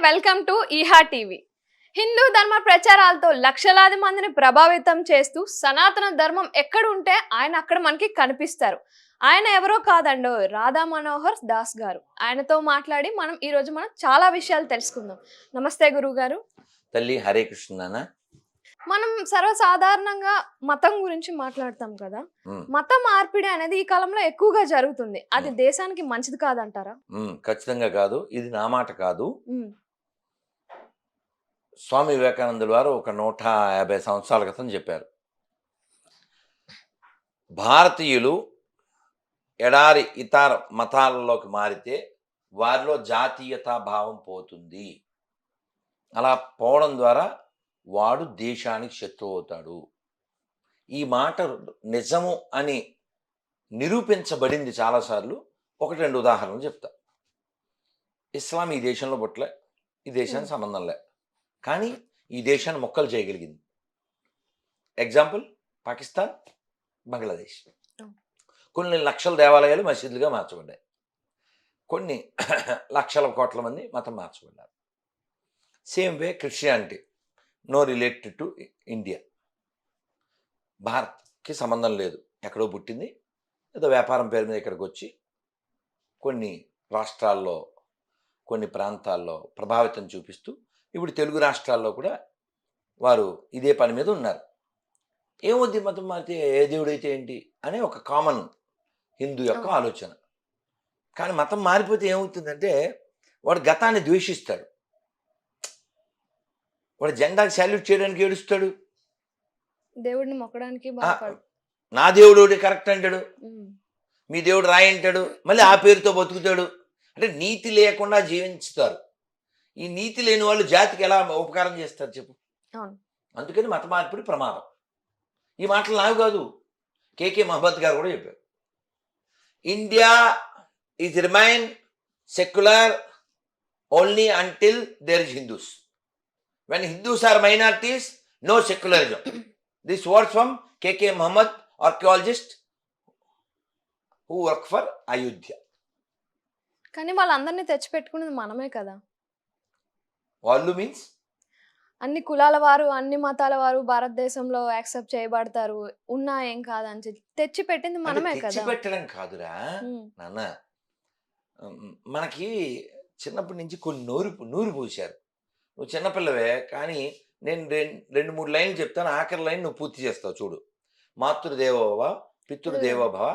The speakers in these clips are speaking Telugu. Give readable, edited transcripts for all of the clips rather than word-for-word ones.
వెల్కమ్ టు ఈహా టీవీ. హిందూ ధర్మ ప్రచారాలతో లక్షలాది మందిని ప్రభావితం చేస్తూ సనాతన ధర్మం ఎక్కడ ఉంటే ఆయన అక్కడ మనకి కనిపిస్తారు. ఆయన ఎవరో కాదండో, రాధా మనోహర్ దాస్ గారు. ఆయనతో మాట్లాడి ఈ రోజు మనం చాలా విషయాలు తెలుసుకుందాం. నమస్తే గురువు గారు. తల్లి హరే కృష్ణ నాన్న. మనం సర్వసాధారణంగా మతం గురించి మాట్లాడతాం కదా. మత మార్పిడి అనేది ఈ కాలంలో ఎక్కువగా జరుగుతుంది. అది దేశానికి మంచిది కాదంటారా? ఖచ్చితంగా కాదు. ఇది నా మాట కాదు. స్వామి వివేకానందుల వారు ఒక 150 సంవత్సరాల క్రితం చెప్పారు, భారతీయులు ఎడారి ఇతర మతాలలోకి మారితే వారిలో జాతీయతా భావం పోతుంది. అలా పోవడం ద్వారా వాడు దేశానికి శత్రువు అవుతాడు. ఈ మాట నిజము అని నిరూపించబడింది చాలాసార్లు. ఒకటి రెండు ఉదాహరణలు చెప్తా. ఇస్లాం ఈ దేశంలో పుట్టలే, ఈ దేశానికి సంబంధం లే, కానీ ఈ దేశాన్ని మొక్కలు చేయగలిగింది. ఎగ్జాంపుల్ పాకిస్తాన్, బంగ్లాదేశ్. కొన్ని లక్షల దేవాలయాలు మసీదులుగా మార్చబడ్డాయి. కొన్ని లక్షల కోట్ల మంది మతం మార్చబడ్డారు. Same way Christianity no related to India. భారత్కి సంబంధం లేదు, ఎక్కడో పుట్టింది, ఏదో వ్యాపారం పేరు మీద ఇక్కడికి వచ్చి కొన్ని రాష్ట్రాల్లో కొన్ని ప్రాంతాల్లో ప్రభావితం చూపిస్తూ ఇప్పుడు తెలుగు రాష్ట్రాల్లో కూడా వారు ఇదే పని మీద ఉన్నారు. ఏమొద్ది మతం మారితే ఏ దేవుడైతే ఏంటి అనే ఒక కామన్ హిందూ యొక్క ఆలోచన. కానీ మతం మారిపోతే ఏమవుతుందంటే వాడు గతాన్ని ద్వేషిస్తాడు, వాడు జెండాకి సాల్యూట్ చేయడానికి ఏడుస్తాడు, దేవుడిని మొక్కడానికి నా దేవుడు కరెక్ట్ అంటాడు, మీ దేవుడు రాయి అంటాడు, మళ్ళీ ఆ పేరుతో బతుకుతాడు. అంటే నీతి లేకుండా జీవించుతారు. ఈ నీతి లేని వాళ్ళు జాతికి ఎలా ఉపకారం చేస్తారు చెప్పు? అందుకని మత మార్పిడి ప్రమాదం. ఈ మాటలు నాకు కాదు, కేకే మహమ్మద్ గారు కూడా చెప్పారు. India is remain secular only until there is Hindus. When Hindus are minorities, no secularism. This words from KK Mohammed, archaeologist who work for Ayodhya. కానీ వాళ్ళందరినీ తెచ్చిపెట్టుకునేది మనమే కదా. వాళ్ళు మీన్స్ అన్ని కులాల వారు, అన్ని మతాల వారు భారతదేశంలో యాక్సెప్ట్ చేయబడతారు, ఉన్నా ఏం కాదని తెచ్చి పెట్టింది మనమే కదా. తెచ్చి పెట్టడం కాదురా నాన్న, మనకి చిన్నప్పటి నుంచి కొన్ని నూరు పూశారు. నువ్వు చిన్నపిల్లవే, కానీ నేను రెండు మూడు లైన్లు చెప్తాను, ఆఖరి లైన్ నువ్వు పూర్తి చేస్తావు చూడు. మాతృదేవోభవ, పితృదేవోభవ,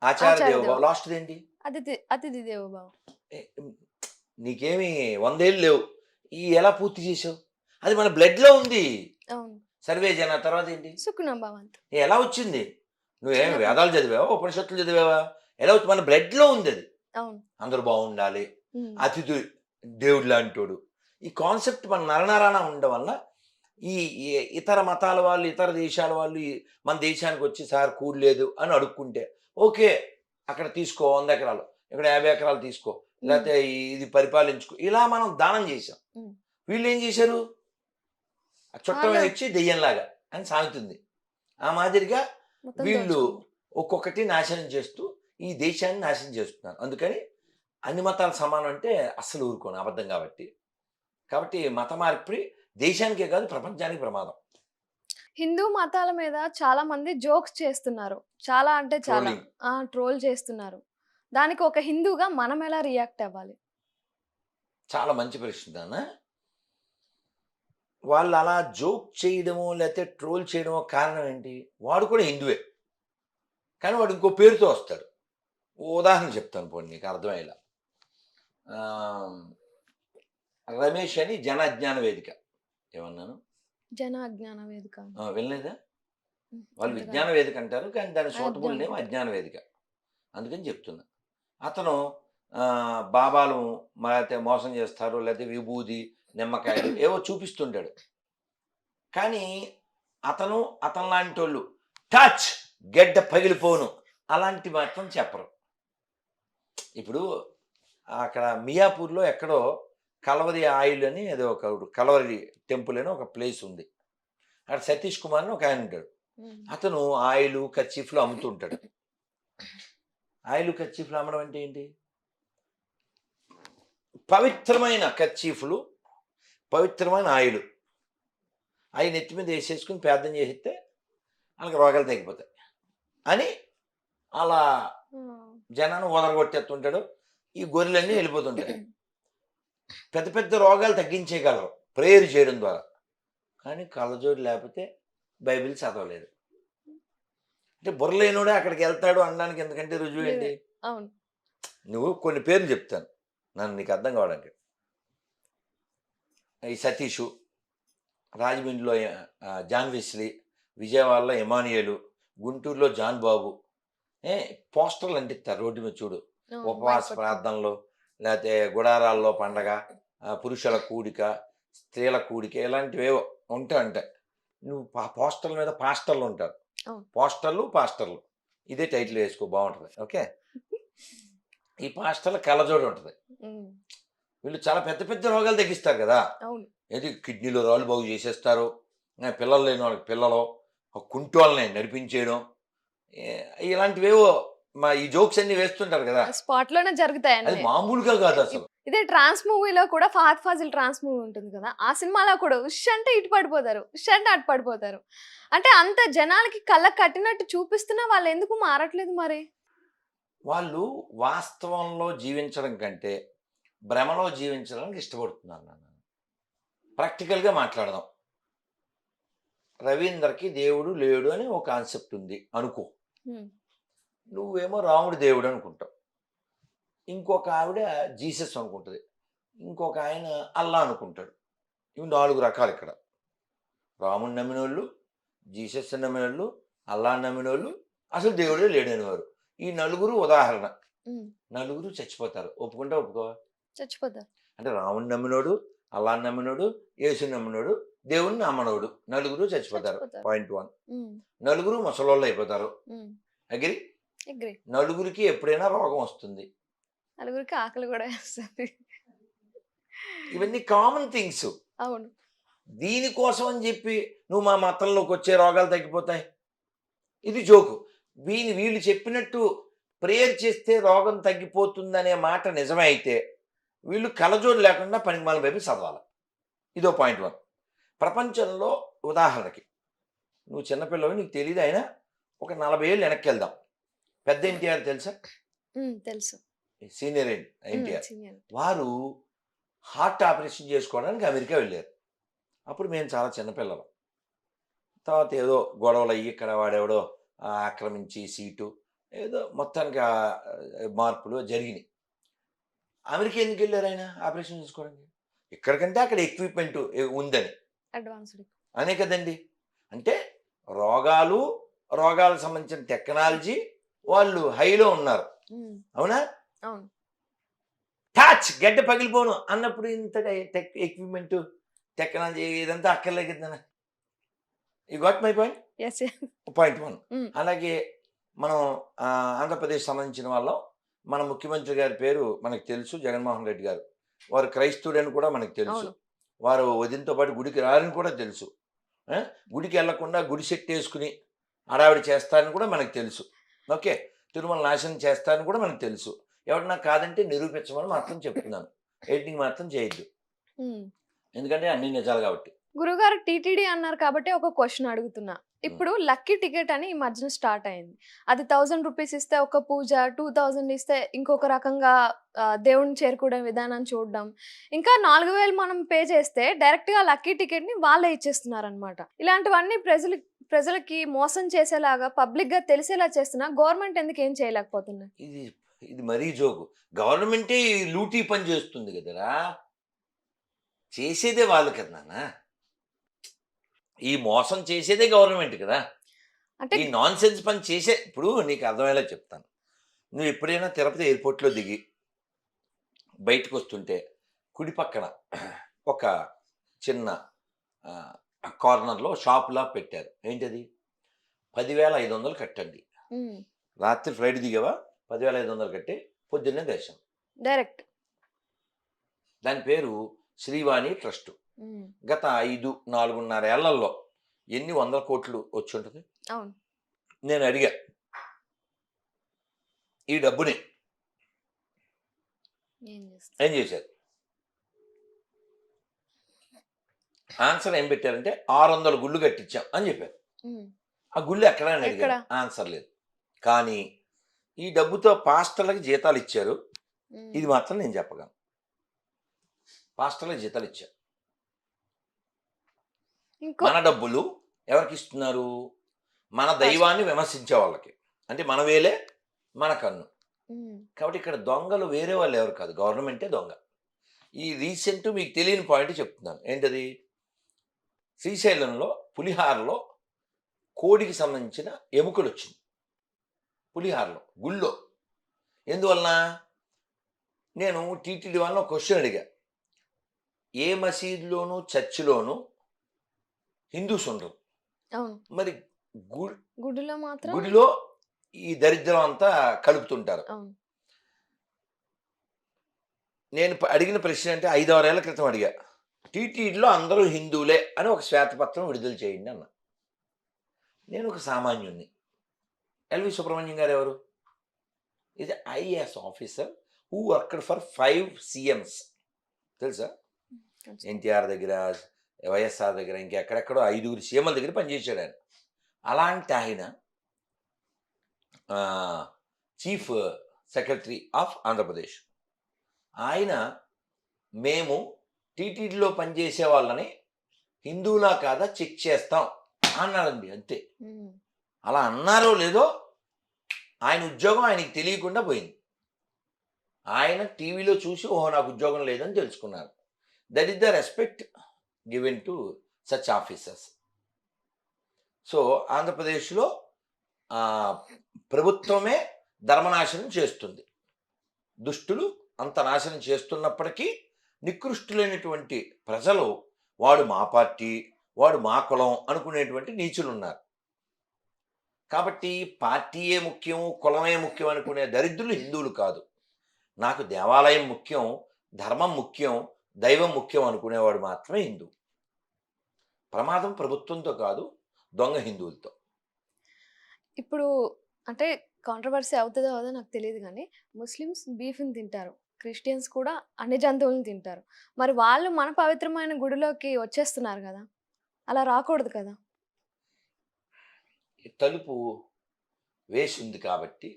ఆచార్య దేవోభవ, లాస్ట్ ఏంటి? అతిథి దేవోభవ. నీకేమి 100 ఏళ్ళు లేవు, ఈ ఎలా పూర్తి చేసావు? అది మన బ్లడ్ లో ఉంది. సర్వే జన తర్వాత ఏంటి? ఎలా వచ్చింది? నువ్వేమి వేదాలు చదివావా, ఉపనిషత్తులు చదివావా? ఎలా వచ్చి? మన బ్లడ్ లో ఉంది అది. అందరూ బాగుండాలి, అతిథి దేవుడు లాంటోడు. ఈ కాన్సెప్ట్ మన నరనరాన ఉండడం వల్ల ఈ ఇతర మతాల వాళ్ళు, ఇతర దేశాల వాళ్ళు మన దేశానికి వచ్చి సార్ కూడలేదు అని అడుక్కుంటే, ఓకే అక్కడ తీసుకో 100 ఎకరాలు, ఇక్కడ 50 ఎకరాలు తీసుకో, లేకపోతే ఇది పరిపాలించుకో, ఇలా మనం దానం చేసాం. వీళ్ళు ఏం చేశారు? చుట్టం ఇచ్చి దెయ్యంలాగా అని సాగుతుంది. ఆ మాదిరిగా వీళ్ళు ఒక్కొక్కటి నాశనం చేస్తూ ఈ దేశాన్ని నాశనం చేస్తున్నారు. అందుకని అన్ని మతాలు సమానం అంటే అస్సలు ఊరుకోను, అబద్ధం. కాబట్టి మత మార్పిడి దేశానికే కాదు ప్రపంచానికి ప్రమాదం. హిందూ మతాల మీద చాలా మంది జోక్స్ చేస్తున్నారు, చాలా అంటే చాలా ట్రోల్ చేస్తున్నారు. దానికి ఒక హిందూగా మనం ఎలా రియాక్ట్ అవ్వాలి? చాలా మంచి ప్రశ్న. వాళ్ళు అలా జోక్ చేయడమో లేకపోతే ట్రోల్ చేయడమో కారణం ఏంటి? వాడు కూడా హిందువే, కానీ వాడు ఇంకో పేరుతో వస్తాడు. ఉదాహరణ చెప్తాను పోనీ నీకు అర్థమయ్యేలా. రమేష్ అని జన అజ్ఞాన వేదిక. ఏమన్నాను? జన అజ్ఞాన వేదిక వినలేదా? వాళ్ళు విజ్ఞాన వేదిక అంటారు, కానీ దాని సూటబుల్ నేమ్ అజ్ఞాన వేదిక. అందుకని చెప్తున్నా. అతను బాబాలు లేకపోతే మోసం చేస్తారు, లేకపోతే విభూది, నిమ్మకాయలు ఏవో చూపిస్తుంటాడు. కానీ అతను లాంటి వాళ్ళు టచ్ గెడ్డ పగిలిపోను అలాంటి మాత్రం చెప్పరు. ఇప్పుడు అక్కడ మియాపూర్లో ఎక్కడో కలవరి ఆయిల్ అని ఏదో ఒక కలవరి టెంపుల్ అని ఒక ప్లేస్ ఉంది. అక్కడ సతీష్ కుమార్ అని ఒక ఆయన ఉంటాడు. అతను ఆయిల్ కర్చీఫ్లు అమ్ముతుంటాడు. ఆయిల్ కర్చీఫ్లు అమ్మడం అంటే ఏంటి? పవిత్రమైన కర్చీఫ్లు పవిత్రమైన ఆయిల్ అవి నెత్తి మీద వేసేసుకుని ప్రార్థన చేసిస్తే వాళ్ళకి రోగాలు తగ్గిపోతాయి అని అలా జనాన్ని వదలగొట్టేస్తుంటాడు. ఈ గొర్రెలన్నీ వెళ్ళిపోతుంటాయి. పెద్ద పెద్ద రోగాలు తగ్గించేయగలరు ప్రేయర్ చేయడం ద్వారా. కానీ కళ్ళజోడు లేకపోతే బైబిల్ చదవలేదు. అంటే బుర్రలేనోడే అక్కడికి వెళ్తాడు అనడానికి ఎందుకంటే రుజువు ఏంటి? అవును. నువ్వు కొన్ని పేర్లు చెప్తాను నన్ను నీకు అర్థం కావడానికి. ఈ సతీషు, రాజమండ్రిలో జాన్ వెస్లీ, విజయవాడలో ఎమానియేలు, గుంటూరులో జాన్ బాబు. పోస్టర్లు అంటిస్తారు రోడ్డు మీద చూడు, ఉపవాస ప్రార్థనలు, లేకపోతే గుడారాల్లో పండగ, పురుషుల కూడిక, స్త్రీల కూడిక, ఇలాంటివేవో ఉంటాయి. నువ్వు పోస్టర్ల మీద పాస్టర్లు ఉంటారు. పాస్టర్లు ఇదే టైటిల్ వేసుకో, బాగుంటుంది. ఓకే, ఈ పాస్టర్ల కళ్ళజోడు ఉంటుంది. వీళ్ళు చాలా పెద్ద పెద్ద రోగాలు తగ్గిస్తారు కదా. ఏది కిడ్నీలో రాళ్ళు బాగు చేసేస్తారు, పిల్లలు లేని వాళ్ళకి పిల్లలు, కుంటోళ్ళని నడిపించేయడం, ఇలాంటివేవో మా ఈ జోక్స్ అన్ని వేస్తుంటారు కదా, స్పాట్ లోనే జరుగుతాయి. అది మామూలుగా కాదు అసలు. ఇదే ట్రాన్స్ మూవీలో కూడా ఫహద్ ఫాజిల్ ట్రాన్స్ మూవీ ఉంటుంది కదా, ఆ సినిమాలో కూడా ఉష్ అంటే ఇటు పడిపోతారు, ఉష్ అంటే అటు పడిపోతారు. అంటే అంత జనాలకి కళ్ళకు కట్టినట్టు చూపిస్తున్నా వాళ్ళు ఎందుకు మారట్లేదు మరి? వాళ్ళు వాస్తవంలో జీవించడం కంటే భ్రమలో జీవించడానికి ఇష్టపడుతున్నారు. నన్ను ప్రాక్టికల్గా మాట్లాడదాం. రవీందర్కి దేవుడు లేడు అని ఒక కాన్సెప్ట్ ఉంది అనుకో, నువ్వేమో రాముడు దేవుడు అనుకుంటావు, ఇంకొక ఆవిడ జీసస్ అనుకుంటుంది, ఇంకొక ఆయన అల్లా అనుకుంటాడు. ఇవి 4 రకాలు ఇక్కడ. రాముని నమ్మిన వాళ్ళు, జీసస్ నమ్మిన వాళ్ళు, అల్లా నమ్మిన వాళ్ళు, అసలు దేవుడే లేడని వారు. ఈ 4 ఉదాహరణ. 4 చచ్చిపోతారు. ఒప్పుకుంటా ఒప్పుకోవా? చచ్చిపోతారు. అంటే రాముని నమ్మినోడు, అల్లా నమ్మినోడు, యేసు నమ్మినోడు, దేవుని నమ్మనోడు 4 చచ్చిపోతారు. పాయింట్ 1. 4 ముసలోళ్ళు అయిపోతారు. అగ్రి? 4కి ఎప్పుడైనా రోగం వస్తుంది. 4కి ఆకలి కూడా వస్తుంది. ఇవన్నీ కామన్ థింగ్స్. అవును. దీనికోసం అని చెప్పి నువ్వు మా మతంలోకి వచ్చే రోగాలు తగ్గిపోతాయి, ఇది జోకు. వీళ్ళు చెప్పినట్టు ప్రేయర్ చేస్తే రోగం తగ్గిపోతుందనే మాట నిజమే అయితే వీళ్ళు కలజోడు లేకుండా పనికిమాలిన బైబిల్ చదవాలి. ఇదో పాయింట్ 1. ప్రపంచంలో ఉదాహరణకి నువ్వు చిన్నపిల్లవి, నీకు తెలియదు, అయినా ఒక 40 ఏళ్ళు వెనక్కి వెళ్దాం. పెద్ద ఎన్టీఆర్ తెలుసా? తెలుసు. సీనియర్ ఎన్టీఆర్. వారు హార్ట్ ఆపరేషన్ చేసుకోవడానికి అమెరికా వెళ్ళారు. అప్పుడు మేము చాలా చిన్నపిల్లలు. తర్వాత ఏదో గొడవలు అయ్యి ఇక్కడ వాడెవడో ఆక్రమించి సీటు, ఏదో మొత్తానికి మార్పులు జరిగినాయి. అమెరికా ఎందుకు వెళ్ళారు ఆయన ఆపరేషన్ చేసుకోవడానికి? ఇక్కడికంటే అక్కడ ఎక్విప్మెంట్ ఉందని, అడ్వాన్స్డ్ అనే కదండి. అంటే రోగాలకు సంబంధించిన టెక్నాలజీ వాళ్ళు హైలో ఉన్నారు. అవునా? అవును. టచ్ గడ్డ పగిలిపోను అన్నప్పుడు ఇంత ఎక్విప్మెంట్ టెక్నాలజీ ఇదంతా అక్కర్లేదు కదా. You got my point? Point 1. అలాగే మనం ఆంధ్రప్రదేశ్ సంబంధించిన వాళ్ళం. మన ముఖ్యమంత్రి గారి పేరు మనకు తెలుసు, జగన్మోహన్ రెడ్డి గారు. వారు క్రైస్తవుడని కూడా మనకు తెలుసు. వారు వదినతో పాటు గుడికి రారని కూడా తెలుసు. గుడికి వెళ్లకుండా గుడి సెట్ వేసుకుని హడావిడి చేస్తారని కూడా మనకు తెలుసు. ఓకే, తిరుమల నాశనం చేస్తారని కూడా మనకు తెలుసు. ఎవరన్నా కాదంటే నిరూపించమని మాత్రం చెప్తున్నాను. ఎడిటింగ్ మాత్రం చేయొద్దు, ఎందుకంటే అన్ని నిజాలు కాబట్టి. గురుగారు టీటీడీ అన్నారు కాబట్టి ఒక క్వశ్చన్ అడుగుతున్నా. ఇప్పుడు లక్కీ టికెట్ అని ఈ మధ్యన స్టార్ట్ అయింది. అది 1000 రూపీస్ ఇస్తే ఒక పూజ, 2000 ఇస్తే ఇంకొక రకంగా దేవుడిని చేరుకునే విధానం చూడడం, ఇంకా 4000 మనం పే చేస్తే డైరెక్ట్ గా లక్కీ టికెట్ ని వాళ్ళే ఇచ్చేస్తున్నారు అనమాట. ఇలాంటివన్నీ ప్రజలకి మోసం చేసేలాగా పబ్లిక్ గా తెలిసేలా చేస్తున్నా గవర్నమెంట్ ఎందుకు ఏం చేయలేకపోతున్నా? ఇది మరీ జోకు. గవర్నమెంటే లూటీ పని చేస్తుంది కదరా, చేసేదే వాళ్ళు కదా నాన్న. ఈ మోసం చేసేదే గవర్నమెంట్ కదా. అంటే ఈ నాన్ సెన్స్ పని చేసే, ఇప్పుడు నీకు అర్థమయ్యేలా చెప్తాను. నువ్వు ఎప్పుడైనా తిరుపతి ఎయిర్పోర్ట్లో దిగి బయటకు వస్తుంటే కుడి పక్కన ఒక చిన్న కార్నర్లో షాప్లా పెట్టారు. ఏంటది? 10,500 కట్టండి. రాత్రి ఫ్లైట్ దిగావా, 10,500 కట్టి పొద్దున్నే దర్శనం డైరెక్ట్. దాని పేరు శ్రీవాణి ట్రస్ట్. గత 4.5 ఏళ్లలో ఎన్ని 100 కోట్లు వచ్చి ఉంటుంది? నేను అడిగా, ఈ డబ్బుని ఏం చేశారు? ఆన్సర్ ఏం పెట్టారంటే 600 గుళ్ళు కట్టించాం అని చెప్పారు. ఆ గుళ్ళు ఎక్కడ అని ఎక్కడ? అడిగారు. ఆన్సర్ లేదు. కానీ ఈ డబ్బుతో పాస్టర్లకి జీతాలు ఇచ్చారు. ఇది మాత్రం నేను చెప్పగలను. పాస్టర్లకు జీతాలు ఇచ్చారు. ఇంకో మన డబ్బులు ఎవరికి ఇస్తున్నారు? మన దైవాన్ని విమర్శించే వాళ్ళకి. అంటే మన వేలే మన కన్ను. కాబట్టి ఇక్కడ దొంగలు వేరే వాళ్ళు ఎవరు కాదు, గవర్నమెంటే దొంగ. ఈ రీసెంట్ మీకు తెలియని పాయింట్ చెప్తున్నాను. ఏంటది? శ్రీశైలంలో పులిహారలో కోడికి సంబంధించిన ఎముకలు వచ్చింది. పులిహారలో గుళ్ళో. ఎందువలన? నేను టీటీడీ వాళ్ళని ఒక క్వశ్చన్ అడిగా. ఏ మసీదులోను చర్చిలోను హిందూస్ ఉండరు, అవును, మరి గుడిలో మాత్రం గుడిలో ఈ దరిద్రం అంతా కలుపుతుంటారు. అవును. నేను అడిగిన ప్రశ్న అంటే 5-6 ఏళ్ల క్రితం అడిగా. టీటీడీలో అందరూ హిందువులే అని ఒక శ్వేతపత్రం విడుదల చేయండి అన్న. నేను ఒక సామాన్యుణ్ణి. ఎల్వి సుబ్రహ్మణ్యం గారు ఎవరు? ఇది IAS officer who worked for 5 CMs. తెలుసా? ఎన్టీఆర్ దగ్గర, వైఎస్ఆర్ దగ్గర, ఇంకెక్కడెక్కడో 5 సీఎంల దగ్గర పనిచేశాడు ఆయన. అలాంటి ఆయన చీఫ్ సెక్రటరీ ఆఫ్ ఆంధ్రప్రదేశ్. ఆయన మేము టీటీడీలో పనిచేసే వాళ్ళని హిందువులా కాదా చెక్ చేస్తాం అన్నారండి. అంతే. అలా అన్నారో లేదో ఆయన ఉద్యోగం ఆయనకి తెలియకుండా పోయింది. ఆయన టీవీలో చూసి ఓహో నాకు ఉద్యోగం లేదని తెలుసుకున్నారు. That is the respect given to such officers. So ఆంధ్రప్రదేశ్లో ప్రభుత్వమే ధర్మనాశనం చేస్తుంది. దుష్టులు అంత నాశనం చేస్తున్నప్పటికీ నికృష్టులైనటువంటి ప్రజలు వాడు మా పార్టీ, వాడు మా కులం అనుకునేటువంటి నీచులు ఉన్నారు. కాబట్టి పార్టీయే ముఖ్యం, కులమే ముఖ్యం అనుకునే దరిద్రులు హిందువులు కాదు. నాకు దేవాలయం ముఖ్యం, ధర్మం ముఖ్యం, దైవం ముఖ్యం అనుకునేవాడు మాత్రమే హిందువు. ప్రమాదం ప్రభుత్వంతో కాదు, దొంగ హిందువులతో. ఇప్పుడు అంటే కాంట్రవర్సీ అవుతుందో అవదో నాకు తెలియదు, కానీ ముస్లిమ్స్ బీఫ్ని తింటారు, క్రిస్టియన్స్ కూడా అన్ని జంతువులను తింటారు. మరి వాళ్ళు మన పవిత్రమైన గుడిలోకి వచ్చేస్తున్నారు కదా, అలా రాకూడదు కదా. తలుపు వేసి ఉంది కాబట్టి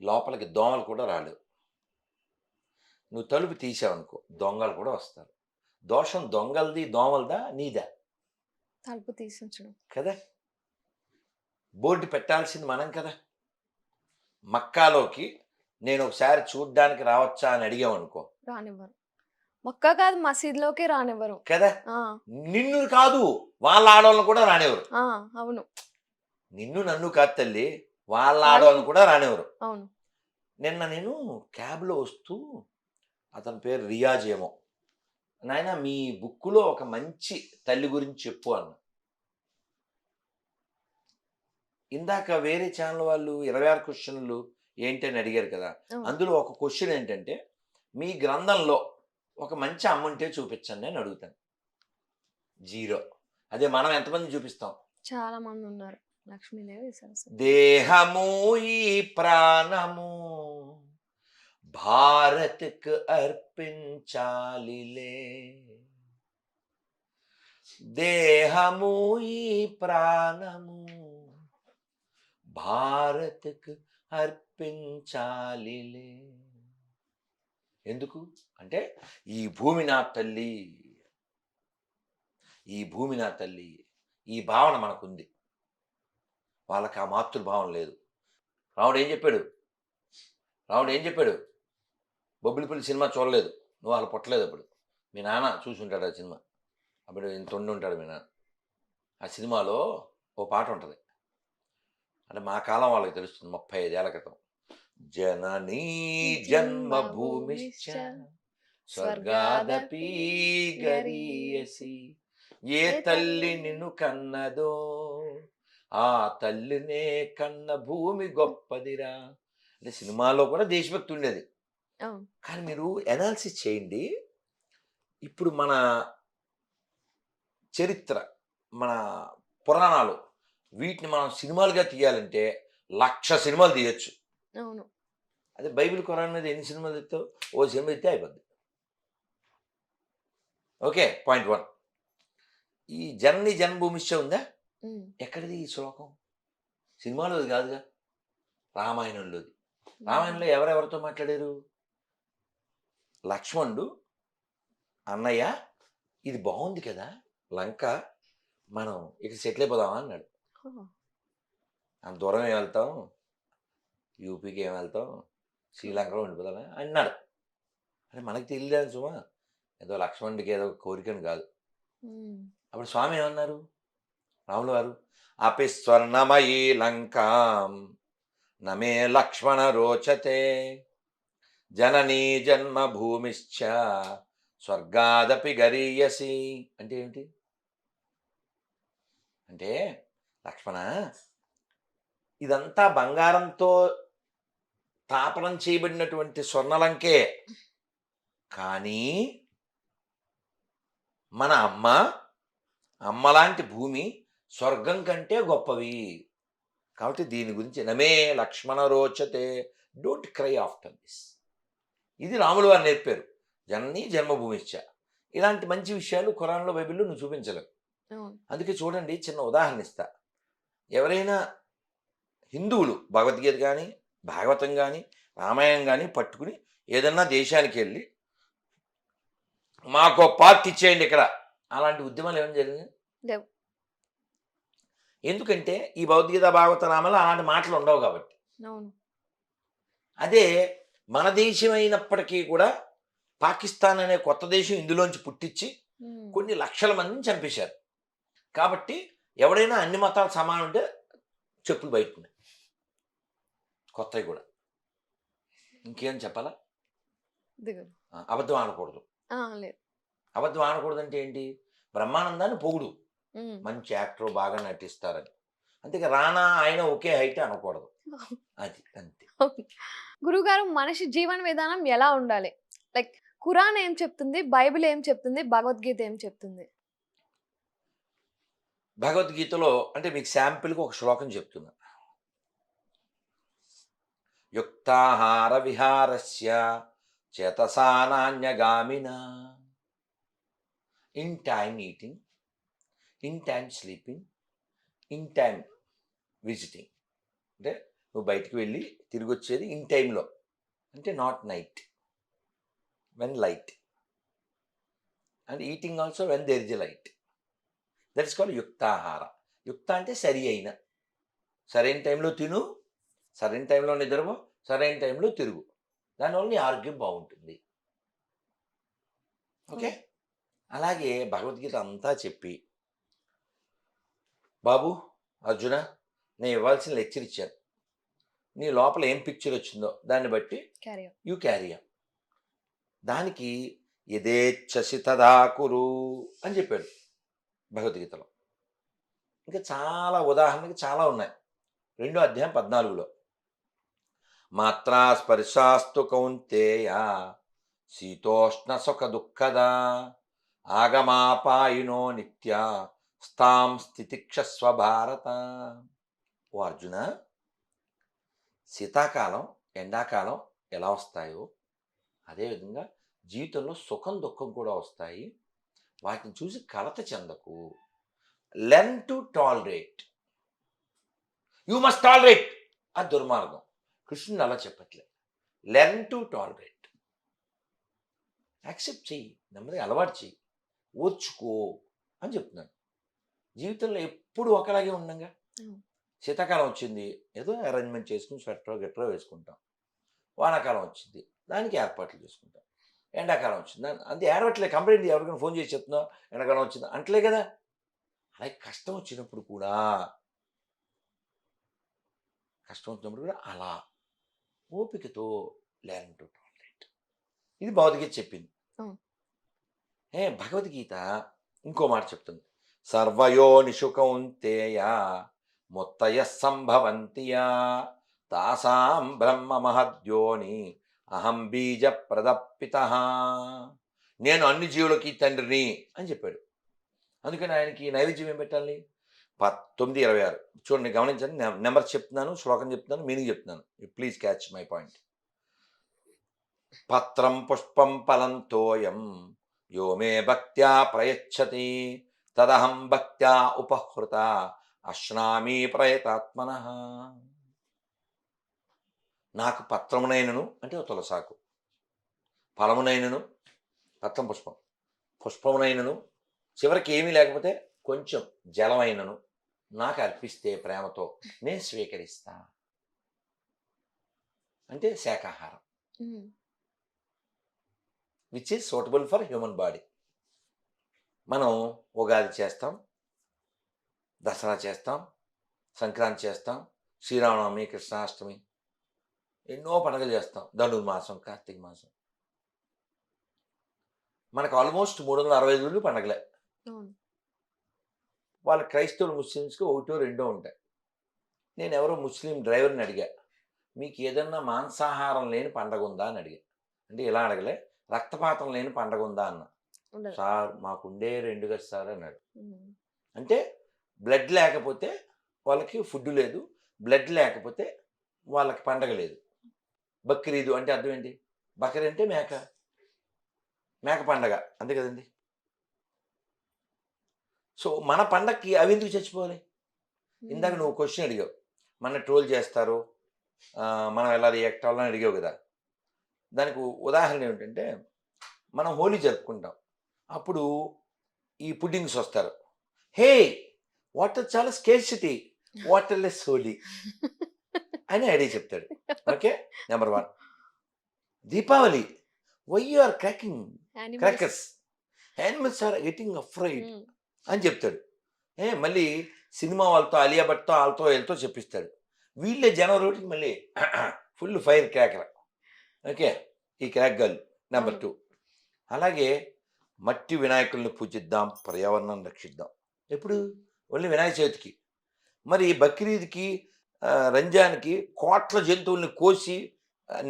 లోపలికి దోమలు కూడా రాలేవు. నువ్వు తలుపు తీసావనుకో దొంగలు కూడా వస్తారు. దోషం దొంగలది, దోమలదా, నీదా? తలుపు తీసించడం కదా. బోర్డు పెట్టాల్సింది మనం కదా. మక్కాలోకి నేను ఒకసారి చూడ్డానికి రావచ్చా అని అడిగామనుకో, రానివ్వరు. మక్కా కాదు, మసీద్లోకి రానివ్వరు కదా. నిన్ను కాదు, వాళ్ళ ఆడవాళ్ళని కూడా రానివ్వరు. అవును, నిన్ను నన్ను కాదు తల్లి, వాళ్ళ ఆడవాళ్ళని కూడా రానివ్వరు. అవును. నిన్న నేను క్యాబ్లో వస్తూ, అతని పేరు రియాజ్ ఏమో, నాయన మీ బుక్కులో ఒక మంచి తల్లి గురించి చెప్పు అన్న. ఇందాక వేరే ఛానల్ వాళ్ళు 26 క్వశ్చన్లు ఏంటని అడిగారు కదా. అందులో ఒక క్వశ్చన్ ఏంటంటే, మీ గ్రంథంలో ఒక మంచి అమ్మ ఉంటే చూపించండి అని అడుగుతాను. 0. అదే మనం ఎంతమంది చూపిస్తాం? చాలా మంది ఉన్నారు. లక్ష్మీదేవి, సరస్వతి. దేహము ఈ ప్రాణము భారత్కు అర్పించాలిలే, దేహము ఈ ప్రాణము భారత్కు అర్పించాలిలే. ఎందుకు అంటే ఈ భూమి నా తల్లి, ఈ భూమి నా తల్లి, ఈ భావన మనకుంది. వాళ్ళకి ఆ మాతృభావం లేదు. రాముడు ఏం చెప్పాడు? బొబ్బిలిపల్లి సినిమా చూడలేదు నువ్వు, వాళ్ళు పుట్టలేదు అప్పుడు. మీ నాన్న చూసి ఉంటాడు ఆ సినిమా. అప్పుడు ఇంత ఉండి ఉంటాడు మీ నాన్న. ఆ సినిమాలో ఓ పాట ఉంటుంది, అంటే మా కాలం వాళ్ళకి తెలుస్తుంది, 35 ఏళ్ల క్రితం. జననీ జన్మభూమిశ్చ స్వర్గాదపి గరీయసి, ఏ తల్లి నిన్ను కన్నదో ఆ తల్లినే కన్న భూమి గొప్పదిరా. అంటే సినిమాలో కూడా దేశభక్తి ఉండేది. కానీ మీరు ఎనాలిసిస్ చేయండి. ఇప్పుడు మన చరిత్ర, మన పురాణాలు, వీటిని మనం సినిమాలుగా తీయాలంటే 1,00,000 సినిమాలు తీయచ్చు. అవును. అదే బైబిల్ ఖురాన్ మీద ఎన్ని సినిమాలు తీస్తావు? ఓ సినిమా తీస్తే అయిపోద్ది. Okay, point 1. ఈ జనని జన్మభూమిశ్చ ఉందా? ఎక్కడిది ఈ శ్లోకం? సినిమాలోది కాదుగా, రామాయణంలోది. రామాయణంలో ఎవరెవరితో మాట్లాడారు? లక్ష్మణుడు, అన్నయ్య ఇది బాగుంది కదా లంక, మనం ఇక్కడ సెటిల్ అయిపోదామా అన్నాడు. అంత దూరం ఏం వెళ్తాం, యూపీకి ఏం వెళ్తాం, శ్రీలంకలో ఉండిపోదామా అన్నాడు. అంటే మనకి తెలియదు సుమా, ఏదో లక్ష్మణుడికి ఏదో కోరికని కాదు. అప్పుడు స్వామి ఏమన్నారు రాములు వారు? అపి స్వర్ణమయీ లంకాం నమే లక్ష్మణ రోచతే జననీ జన్మభూమిశ్చ స్వర్గాదపి గరీయసి. అంటే ఏంటి అంటే, లక్ష్మణ ఇదంతా బంగారంతో తాపనం చేయబడినటువంటి స్వర్ణలంకే, కానీ మన అమ్మలాంటి భూమి స్వర్గం కంటే గొప్పవి. కాబట్టి దీని గురించి నమే లక్ష్మణ రోచతే, డోంట్ క్రై ఆఫ్టర్ దిస్. ఇది రాములు వారు నేర్పారు. జనని జన్మభూమిశ్చ. ఇలాంటి మంచి విషయాలు ఖురాన్లో బైబిల్లో నువ్వు చూపించలేవు. అందుకే చూడండి, చిన్న ఉదాహరణ ఇస్తా. ఎవరైనా హిందువులు భగవద్గీత కానీ భాగవతం కానీ రామాయణం కానీ పట్టుకుని ఏదన్నా దేశానికి వెళ్ళి మాకు పార్ట్ ఇచ్చేయండి ఇక్కడ, అలాంటి ఉద్యమాలు ఏమైనా జరిగింది? ఎందుకంటే ఈ భగవద్గీత భాగవత రామాయణంలో అలాంటి మాటలు ఉండవు కాబట్టి. అదే మన దేశం అయినప్పటికీ కూడా పాకిస్తాన్ అనే కొత్త దేశం ఇందులోంచి పుట్టించి కొన్ని లక్షల మందిని చంపేశారు. కాబట్టి ఎవడైనా అన్ని మతాలు సమానం ఉంటే చెప్పులు బయటకున్నాయి, కొత్తవి కూడా. ఇంకేం చెప్పాలా? అబద్ధం ఆడకూడదు. అబద్ధం ఆడకూడదు అంటే ఏంటి? బ్రహ్మానందాన్ని పొగుడు, మంచి యాక్టర్, బాగా నటిస్తారని. అంతేగా రానా ఆయన ఒకే హైట్ అనకూడదు. అది అంతే. గురుగారు, మనిషి జీవన విధానం ఎలా ఉండాలి? లైక్ ఖురాన్ ఏం చెప్తుంది, బైబిల్ ఏం చెప్తుంది, భగవద్గీత ఏం చెప్తుంది? భగవద్గీతలో అంటే మీకు శాంపిల్గా ఒక శ్లోకం చెప్తున్నా. యుక్తాహార విహారస్య చేతసా నాన్యగామిన, in time eating, in time sleeping, in time visiting. అంటే నువ్వు బయటికి వెళ్ళి తిరిగి వచ్చేది ఇన్ టైంలో, అంటే not night, when light, and eating also when there is a light. That is called యుక్తాహార. యుక్త అంటే సరి అయిన, సరైన టైంలో తిను, సరైన టైంలో నిద్రపో, సరైన టైంలో తిరుగు. దానివల్ల నీ ఆరోగ్యం బాగుంటుంది. ఓకే. అలాగే భగవద్గీత అంతా చెప్పి, బాబు అర్జున, నేను ఇవ్వాల్సిన లెక్చర్ ఇచ్చాను, నీ లోపల ఏం పిక్చర్ వచ్చిందో దాన్ని బట్టి యూ క్యారీ ఆన్. దానికి యథేచ్ఛసి తదా కురు అని చెప్పాడు భగవద్గీతలో. ఇంకా చాలా ఉదాహరణకి చాలా ఉన్నాయి. 2వ అధ్యాయం 14లో మాత్రా స్పర్శాస్తు కౌంతేయ శీతోష్ణ సుఖ దుఃఖద ఆగమాపాయినో నిత్య స్థాం స్థితిక్షస్వ భారత. ఓ అర్జున, శీతాకాలం ఎండాకాలం ఎలా వస్తాయో అదేవిధంగా జీవితంలో సుఖం దుఃఖం కూడా వస్తాయి. వాటిని చూసి కలత చెందకు. Learn to tolerate. You must tolerate. అది దుర్మార్గం. కృష్ణుడు అలా చెప్పట్లేదు. Learn to tolerate. యాక్సెప్ట్ చెయ్యి, నెమ్మదిగా అలవాటు చెయ్యి, ఓర్చుకో అని చెప్తున్నాను. జీవితంలో ఎప్పుడు ఒకలాగే ఉండంగా. శీతాకాలం వచ్చింది, ఏదో అరేంజ్మెంట్ చేసుకుని స్వెటర్ గెట్టరో వేసుకుంటాం. వానాకాలం వచ్చింది, దానికి ఏర్పాట్లు చేసుకుంటాం. ఎండాకాలం వచ్చింది, అంతే. ఏడవట్లే, కంప్లైంట్ ఎవరికైనా ఫోన్ చేసి చెప్తున్నావు ఎండాకాలం వచ్చింది అంటలే కదా. అలాగే కష్టం వచ్చినప్పుడు కూడా అలా ఓపికతో లెర్న్ టు టాలరేట్. ఇది భగవద్గీత చెప్పింది. భగవద్గీత ఇంకో మాట చెప్తుంది. సర్వయోనిషు కౌంతేయ ముత్తయ సంభవంతియా తాసాం బ్రహ్మ మహద్యోని అహం బీజ ప్రదప్పిత. నేను అన్ని జీవులకి తండ్రిని అని చెప్పాడు. అందుకని ఆయనకి నైవేద్యం ఏం పెట్టాలి? 9:26. చూడండి, గమనించండి. నెంబర్ చెప్తున్నాను, శ్లోకం చెప్తున్నాను, మీనింగ్ చెప్తున్నాను. Please catch my point. పత్రం పుష్పం ఫలం తోయం యో మే భక్త్యా ప్రయచ్చతి తదహం భక్త్యా ఉపహృత అశ్నామి ప్రయతాత్మన. నాకు పత్రమునైనను అంటే తులసాకు, ఫలమునైనను పత్రం పుష్పం, పుష్పమునైనను చివరికి ఏమీ లేకపోతే కొంచెం జలమైనను నాకు అర్పిస్తే ప్రేమతో నేను స్వీకరిస్తా. అంటే శాకాహారం which is suitable for human body. మనం ఉగాది చేస్తాం, దసరా చేస్తాం, సంక్రాంతి చేస్తాం, శ్రీరామనవమి, కృష్ణాష్టమి, ఎన్నో పండుగలు చేస్తాం, ధనుర్మాసం, కార్తీక మాసం. మనకు ఆల్మోస్ట్ 365 రోజులు పండగలే. వాళ్ళ క్రైస్తవులు ముస్లిమ్స్కి 1 or 2 ఉంటాయి. నేను ఎవరో ముస్లిం డ్రైవర్ని అడిగా, మీకు ఏదన్నా మాంసాహారం లేని పండగ ఉందా అని అడిగా. అంటే ఇలా అడగలే, రక్తపాతం లేని పండగ ఉందా అన్న. సార్ మాకుండే 2 కదా సార్ అన్నాడు. అంటే బ్లడ్ లేకపోతే వాళ్ళకి ఫుడ్ లేదు, బ్లడ్ లేకపోతే వాళ్ళకి పండగ లేదు. బక్రీదు అంటే అర్థం ఏంటి? బకరీ అంటే మేక, మేక పండగ అంతే కదండి. సో మన పండగకి అవి ఎందుకు చచ్చిపోవాలి? ఇందాక నువ్వు క్వశ్చన్ అడిగావు, మన ట్రోల్ చేస్తారు, మనం ఎలా రియాక్ట్ అవ్వాలని అడిగావు కదా. దానికి ఉదాహరణ ఏమిటంటే, మనం హోలీ జరుపుకుంటాం, అప్పుడు ఈ పుడ్డింగ్స్ వస్తారు, హే వాటర్ చాలా స్కేర్సిటీ, వాటర్ లెస్ హోలీ అని ఐడియా చెప్తాడు. Okay, number 1. Deepavali, why you are cracking crackers, animals are getting afraid అని చెప్తాడు. మళ్ళీ సినిమా వాళ్ళతో, అలియా భట్తో, వాళ్ళతో వీళ్ళతో చెప్పిస్తాడు. వీళ్ళే జనవరి 1కి మళ్ళీ ఫుల్ ఫైర్ క్రాకర్. ఓకే, ఈ క్రాక్ గర్ల్. నెంబర్ 2, అలాగే మట్టి వినాయకుల్ని పూజిద్దాం, పర్యావరణం రక్షిద్దాం. ఎప్పుడు? ఓన్లీ వినాయక చవితికి. మరి బక్రీద్కి, రంజాన్కి కోట్ల జంతువుల్ని కోసి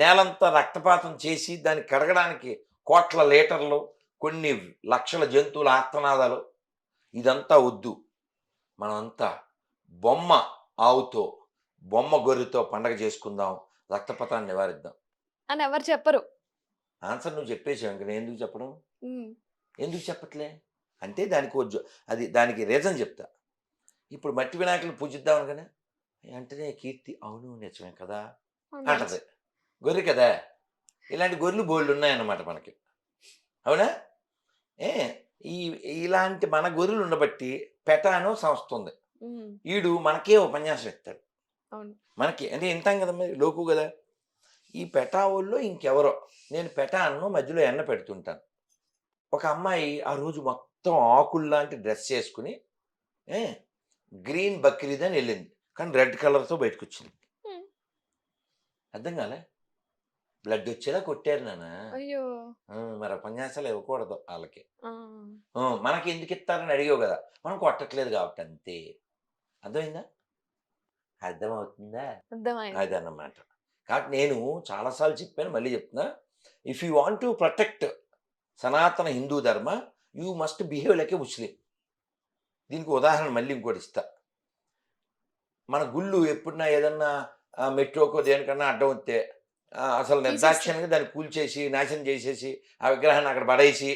నేలంతా రక్తపాతం చేసి దాన్ని కడగడానికి కోట్ల లీటర్లు, కొన్ని లక్షల జంతువుల ఆర్తనాదాలు, ఇదంతా వద్దు. మనమంతా బొమ్మ ఆవుతో, బొమ్మ గొర్రెతో పండగ చేసుకుందాం, రక్తపాతాన్ని నివారిద్దాం అని ఎవరు చెప్పరు. ఆన్సర్ నువ్వు చెప్పేసావు, ఇంక నేను ఎందుకు చెప్పడం? ఎందుకు చెప్పట్లే అంటే దానికి రీజన్ చెప్తా. ఇప్పుడు మట్టి వినాయకులు పూజిద్దాం అనగానే వెంటనే కీర్తి, అవును నిజమే కదా అంటది. గొర్రె కదా, ఇలాంటి గొర్రెలు బోల్డ్ ఉన్నాయన్నమాట మనకి, అవునా? ఇలాంటి మన గొర్రెలు ఉండబట్టి పెటా అనో సంస్థ ఉంది, వీడు మనకే ఉపన్యాసం ఇస్తాడు. మనకి అంటే వింటాం కదా, మరి లోకు కదా. ఈ పెటా వాళ్ళు ఇంకెవరో, నేను పెటా అన్ను మధ్యలో ఎన్న పెడుతుంటాను. ఒక అమ్మాయి ఆ రోజు మొత్తం ఆకుల్లాంటి డ్రెస్ చేసుకుని గ్రీన్ బక్రీద్ అని వెళ్ళింది, కానీ రెడ్ కలర్తో బయటకు వచ్చింది. అర్థం కాలే, బ్లడ్ వచ్చేలా కొట్టారు నాన్న. మరి ఉపన్యాసాలు ఇవ్వకూడదు వాళ్ళకి. మనకి ఎందుకు ఇస్తారని అడిగావు కదా, మనం కొట్టట్లేదు కాబట్టి అంతే. అర్థమైందా? అర్థమవుతుందా? అదన్నమాట. కాబట్టి నేను చాలాసార్లు చెప్పాను, మళ్ళీ చెప్తున్నా, if you want to protect Sanatana Hindu dharma, you must behave like a Muslim. దీనికి ఉదాహరణ మళ్ళీ ఇంకోటి ఇస్తా. మన గుళ్ళు ఎప్పుడన్నా ఏదన్నా మెట్రోకో దేనికన్నా అడ్డం వస్తే అసలు నిర్దాక్ష్యంగా దాన్ని కూల్చేసి నాశనం చేసేసి ఆ విగ్రహాన్ని అక్కడ పడేసి,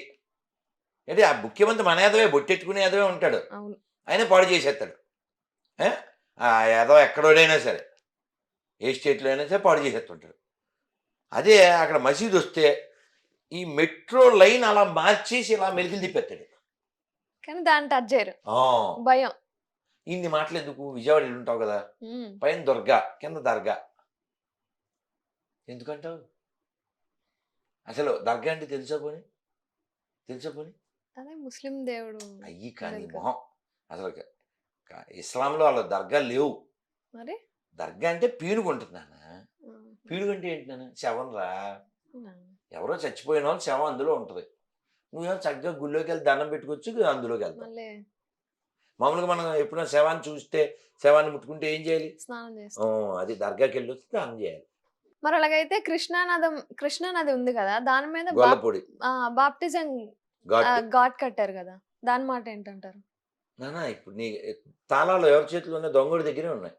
అంటే ఆ ముఖ్యమంత్రి మన యాదవే, బొట్టెట్టుకునే యాదవే ఉంటాడు, ఆయన పాడు చేసేస్తాడు. ఆ యాదవ ఎక్కడోడైనా సరే, ఏ స్టేట్లో అయినా సరే పాడు చేసేస్తుంటాడు. అదే అక్కడ మసీదు వస్తే ఈ మెట్రో లైన్ అలా మార్చేసి ఇలా మెలికలు తిప్పేస్తాడు, కానీ దాన్ని టచ్ చేయరు, భయం. ఇన్ని మాటలు ఎందుకు? విజయవాడ ఉంటావు కదా, పైన దుర్గా, కింద దర్గా, ఎందుకంటావు? అసలు దర్గా అంటే తెలుసా పోనీ? అదే ముస్లిం దేవుడు అయ్యి, కానీ మొహం అసలు ఇస్లాంలో వాళ్ళ దర్గా లేవు. మరి దర్గా అంటే పీనుగుంటుంది నాన్న. పీనుగంటే ఏంటి నాన్న? శవం రా, ఎవరో చచ్చిపోయిన వాళ్ళు శవం అందులో ఉంటుంది. నువ్వేమో చక్కగా గుళ్ళోకి వెళ్ళి దండం పెట్టుకొచ్చి అందులోకి వెళ్తావు. మామూలుగా మనం ఎప్పుడైనా శవాన్ని చూస్తే, శవాన్ని ముట్టుకుంటే ఏం చేయాలి? స్నానం చేస్తాం. అది దర్గాకి వెళ్ళి వచ్చి స్నానం చేయాలి. మరి అలాగైతే కృష్ణా నది ఉంది కదా, దాని మీద గొల్లపొడి బాప్టిజం ఘాట్ కట్టారు కదా, దాని మాట ఏంటంటారు? నానా, ఇప్పుడు నీ తాళాలు ఎవరి చేతిలో ఉన్నాయి? దొంగడి దగ్గరే ఉన్నాయి.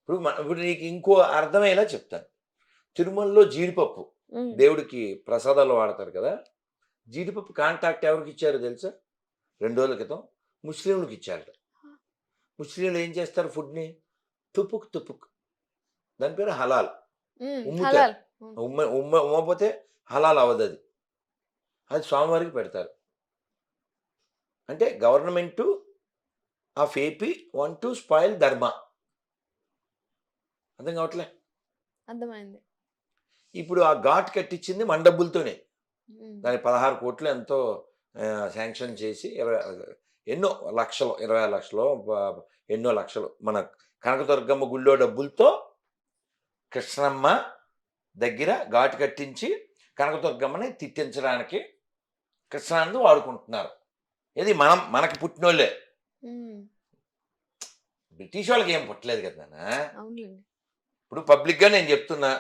ఇప్పుడు నీకు ఇంకో అర్థమయ్యేలా చెప్తాను. తిరుమలలో జీడిపప్పు దేవుడికి ప్రసాదాలు వాడతారు కదా, జీడిపప్పు కాంటాక్ట్ ఎవరికి ఇచ్చారో తెలుసా? 2 రోజుల క్రితం ముస్లింలకు ఇచ్చారట. ముస్లింలు ఏం చేస్తారు ఫుడ్ని? తుపుక్ తుపుక్, దాని పేరు హలాల్. ఉమ్ముతారు. హలాల్. ఉమ్మపోతే హలాల్ అవ్వదు. అది స్వామివారికి పెడతారు. అంటే government of AP want to spoil ధర్మ. అర్థం కావట్లే? అర్థమైంది. ఇప్పుడు ఆ ఘాట్ కట్టించింది మన డబ్బులతోనే. దానికి 16 కోట్లు ఎంతో శాంక్షన్ చేసి ఎన్నో లక్షలు, 20 లక్షలు, ఎన్నో లక్షలు మన కనకదుర్గమ్మ గుళ్ళో డబ్బులతో కృష్ణమ్మ దగ్గర ఘాటు కట్టించి కనకదుర్గమ్మని తిట్టించడానికి కృష్ణాన్ని వాడుకుంటున్నారు. ఇది మనకి పుట్టినోళ్ళే. బ్రిటిష్ వాళ్ళకి ఏం పుట్టలేదు కదా నాన్న. ఇప్పుడు పబ్లిక్గా నేను చెప్తున్నా,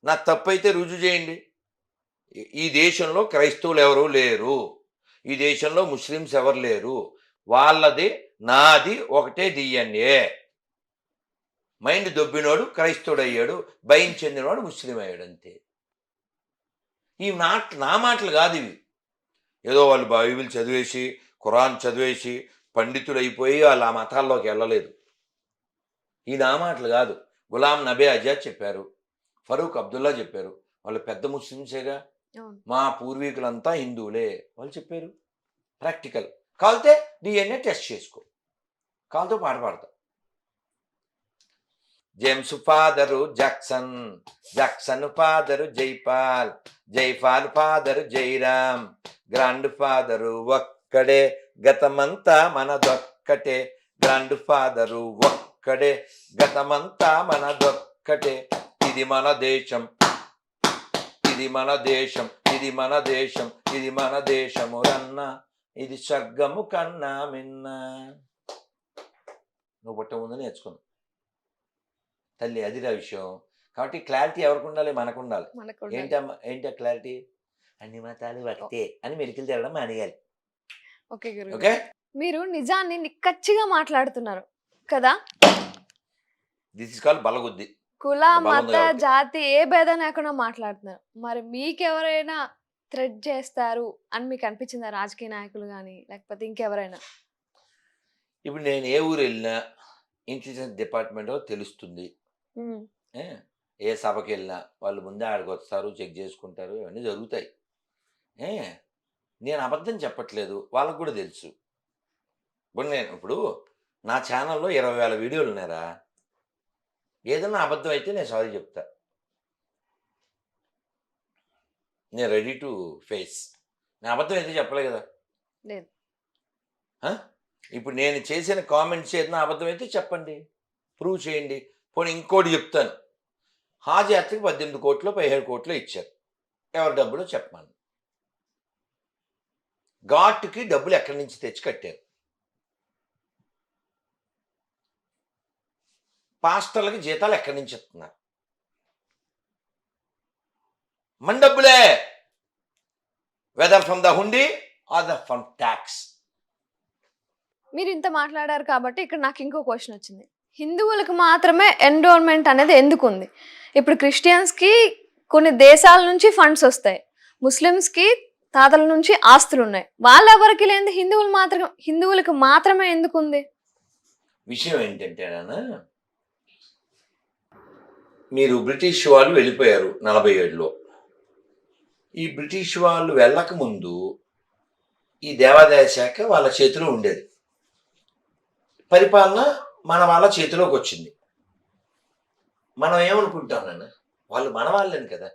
నా తప్పు అయితే రుజువు చేయండి. ఈ దేశంలో క్రైస్తవులు ఎవరు లేరు, ఈ దేశంలో ముస్లిమ్స్ ఎవరు లేరు. వాళ్ళది నాది ఒకటే డిఎన్ఏ. మైండ్ దొబ్బినోడు క్రైస్తవుడు అయ్యాడు, భయం చెందినవాడు ముస్లిం అయ్యాడు, అంతే. ఈ నా మాటలు కాదు ఇవి. ఏదో వాళ్ళు బైబిల్ చదివేసి ఖురాన్ చదివేసి పండితులు అయిపోయి వాళ్ళు ఆ మతాల్లోకి వెళ్ళలేదు. ఈ నా మాటలు కాదు. గులాం నబీ ఆజాద్ చెప్పారు, ఫరూక్ అబ్దుల్లా చెప్పారు. వాళ్ళు పెద్ద ముస్లిమ్సేగా. మా పూర్వీకులంతా హిందువులే వాళ్ళు చెప్పారు. ప్రాక్టికల్. కాలితే డిఎన్ఏ టెస్ట్ చేసుకో, కాలుతో పాట పాడతా. James father Jackson, Jackson father Jaipal, Jaipal father Jairam, grand father ఒక్కడే, గతమంతా మనదొక్కటే. గ్రాండ్ ఫాదరు ఒక్కడే, గతమంతా మనదొక్కటే. ఇది మన దేశం, ఇది మన దేశం, ఇది మన దేశం, ఇది మన దేశము రన్న, ఇది స్వర్గము కన్నా మిన్న. నువ్వు పుట్ట ముందు నేర్చుకున్నావు తల్లి, అదిరా విషయం. కాబట్టి క్లారిటీ ఎవరికి ఉండాలి? మనకు ఉండాలి. ఏంటమ్మా, ఏంటి క్లారిటీ? అన్ని మతాలు ఒకటే అని మెలికలు తిరగడం మానేయాలి. ఓకే, మీరు నిజాన్ని నిక్కచ్చిగా మాట్లాడుతున్నారు కదా. దిస్ ఇస్ కాల్డ్ బలగుద్ది. కుల మత జాతి ఏ భేదం లేకుండా మాట్లాడుతున్నారు. మరి మీకెవరైనా థ్రెడ్ చేస్తారు అని మీకు అనిపించిందా? రాజకీయ నాయకులు కానీ లేకపోతే ఇంకెవరైనా? ఇప్పుడు నేను ఏ ఊరు వెళ్ళినా ఇంటెలిజెన్స్ డిపార్ట్మెంట్ తెలుస్తుంది. ఏ సభకి వెళ్ళినా వాళ్ళు ముందే ఆడికి వస్తారు, చెక్ చేసుకుంటారు, ఇవన్నీ జరుగుతాయి. నేను అబద్ధం చెప్పట్లేదు, వాళ్ళకు కూడా తెలుసు. ఇప్పుడు నా ఛానల్లో 20,000 వీడియోలు ఉన్నారా. ఏదన్నా అబద్ధం అయితే నేను సారీ చెప్తా. నేను రెడీ టు ఫేస్. నేను అబద్ధం అయితే చెప్పలే కదా. ఇప్పుడు నేను చేసిన కామెంట్స్ ఏదైనా అబద్ధం అయితే చెప్పండి, ప్రూవ్ చేయండి. పోనీ ఇంకోటి చెప్తాను, హాజ్ యాత్రకి 18 కోట్లు 17 కోట్లు ఇచ్చారు. ఎవరి డబ్బులో చెప్పమని. ఘాట్కి డబ్బులు ఎక్కడి నుంచి తెచ్చి కట్టారు. పాస్టర్లకి జీతాలు ఎక్కడి నుంచి ఇస్తున్నారు. మన డబ్బులే, whether from the hundi or the from tax. మీరు ఇంత మాట్లాడారు కాబట్టి ఇక్కడ నాకు ఇంకో క్వశ్చన్ వచ్చింది. హిందువులకు మాత్రమే ఎండోర్మెంట్ అనేది ఎందుకు ఉంది? ఇప్పుడు క్రిస్టియన్స్కి కొన్ని దేశాల నుంచి ఫండ్స్ వస్తాయి, ముస్లిమ్స్కి తాతల నుంచి ఆస్తులు ఉన్నాయి. వాళ్ళెవరికి లేని హిందువులకు మాత్రమే ఎందుకు ఉంది? విషయం ఏంటంటే నాన్న, మీరు బ్రిటిష్ వాళ్ళు వెళ్ళిపోయారు 47లో. ఈ బ్రిటిష్ వాళ్ళు వెళ్ళక ముందు ఈ దేవాదాయ శాఖ వాళ్ళ చేతిలో ఉండేది. పరిపాలన మన వాళ్ళ చేతిలోకి వచ్చింది. మనం ఏమనుకుంటాం నాన్న, వాళ్ళు మన వాళ్ళని కదా,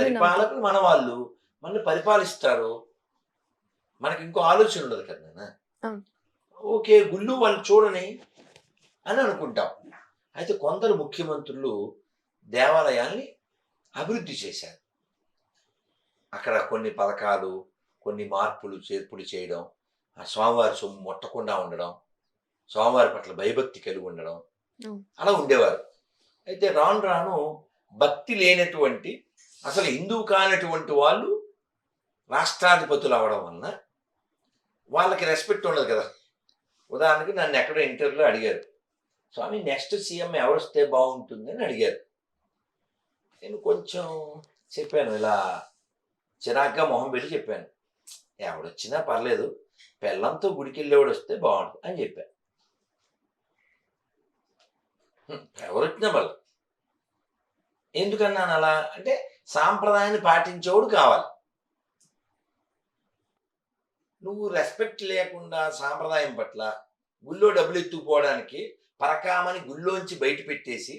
పరిపాలకులు మన వాళ్ళు, మనల్ని పరిపాలిస్తారు, మనకి ఇంకో ఆలోచన ఉండదు కదా నాన్న. ఓకే, గుళ్ళు వాళ్ళు చూడని అని అనుకుంటాం. అయితే కొందరు ముఖ్యమంత్రులు దేవాలయాల్ని అభివృద్ధి చేశారు. అక్కడ కొన్ని పథకాలు, కొన్ని మార్పులు చేర్పులు చేయడం, ఆ స్వామివారి సొమ్ము ముట్టకుండా ఉండడం, స్వామివారి పట్ల భయభక్తి కలిగి ఉండడం, అలా ఉండేవారు. అయితే రాను రాను భక్తి లేనటువంటి, అసలు హిందువు కానటువంటి వాళ్ళు రాష్ట్రాధిపతులు అవ్వడం వలన వాళ్ళకి రెస్పెక్ట్ ఉండదు కదా. ఉదాహరణకి నన్ను ఎక్కడో ఇంటర్వ్యూలో అడిగారు, స్వామి నెక్స్ట్ సీఎం ఎవరు వస్తే బాగుంటుంది అని అడిగారు. నేను కొంచెం చెప్పాను, ఇలా చిరాగ్గా మొహం పెట్టి చెప్పాను, ఎవడొచ్చినా పర్లేదు, పెళ్ళంతో గుడికి వెళ్ళేవాడు వస్తే బాగుంటుంది అని చెప్పా. ఎవరు వచ్చినా వాళ్ళు ఎందుకన్నాను అలా అంటే సాంప్రదాయాన్ని పాటించేవాడు కావాలి. నువ్వు రెస్పెక్ట్ లేకుండా సాంప్రదాయం పట్ల గుళ్ళో డబ్బులు ఎత్తుకుపోవడానికి పరకామని గుళ్ళోంచి బయట పెట్టేసి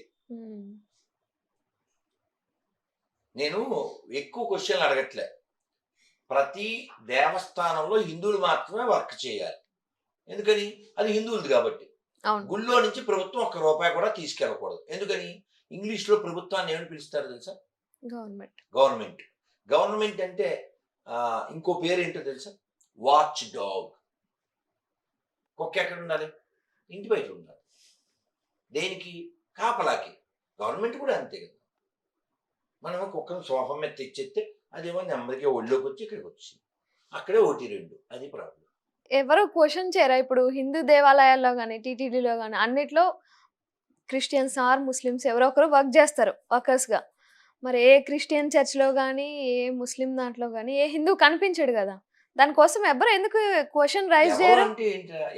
నేను ఎక్కువ క్వశ్చన్లు అడగట్లే. ప్రతి దేవస్థానంలో హిందువులు మాత్రమే వర్క్ చేయాలి. ఎందుకని? అది హిందువులది కాబట్టి. గుళ్ళో నుంచి ప్రభుత్వం ఒక్క రూపాయి కూడా తీసుకెళ్ళకూడదు. ఎందుకని? ఇంగ్లీష్లో ప్రభుత్వాన్ని ఏమని పిలుస్తారు తెలుసా? గవర్నమెంట్. గవర్నమెంట్ అంటే ఇంకో పేరు ఏంటో తెలుసా? Watch dog. కుక్క ఎక్కడ ఉండాలి? ఇంటి బయట ఉండాలి. దేనికి? కాపలాకి. గవర్నమెంట్ కూడా అంతే కదా. మనము కుక్కను సోఫా మీద తెచ్చేస్తే అదేమో నెమ్మదిగా ఒళ్ళోకి వచ్చి ఇక్కడికి వచ్చింది. అక్కడే ఒకటి రెండు. అది ప్రాబ్లం. ఎవరు క్వశ్చన్ చేయరా? ఇప్పుడు హిందూ దేవాలయాల్లో కానీ టీటీడీలో కానీ అన్నిట్లో క్రిస్టియన్స్ ఆర్ ముస్లిమ్స్ ఎవరో ఒకరు వర్క్ చేస్తారు వర్కర్స్గా. మరి ఏ క్రిస్టియన్ చర్చ్లో కానీ ఏ ముస్లిం దాంట్లో కానీ ఏ హిందూ కనిపించడు కదా. దానికోసం ఎవరు ఎందుకు క్వశ్చన్ రైజ్ చేయరు? అంటే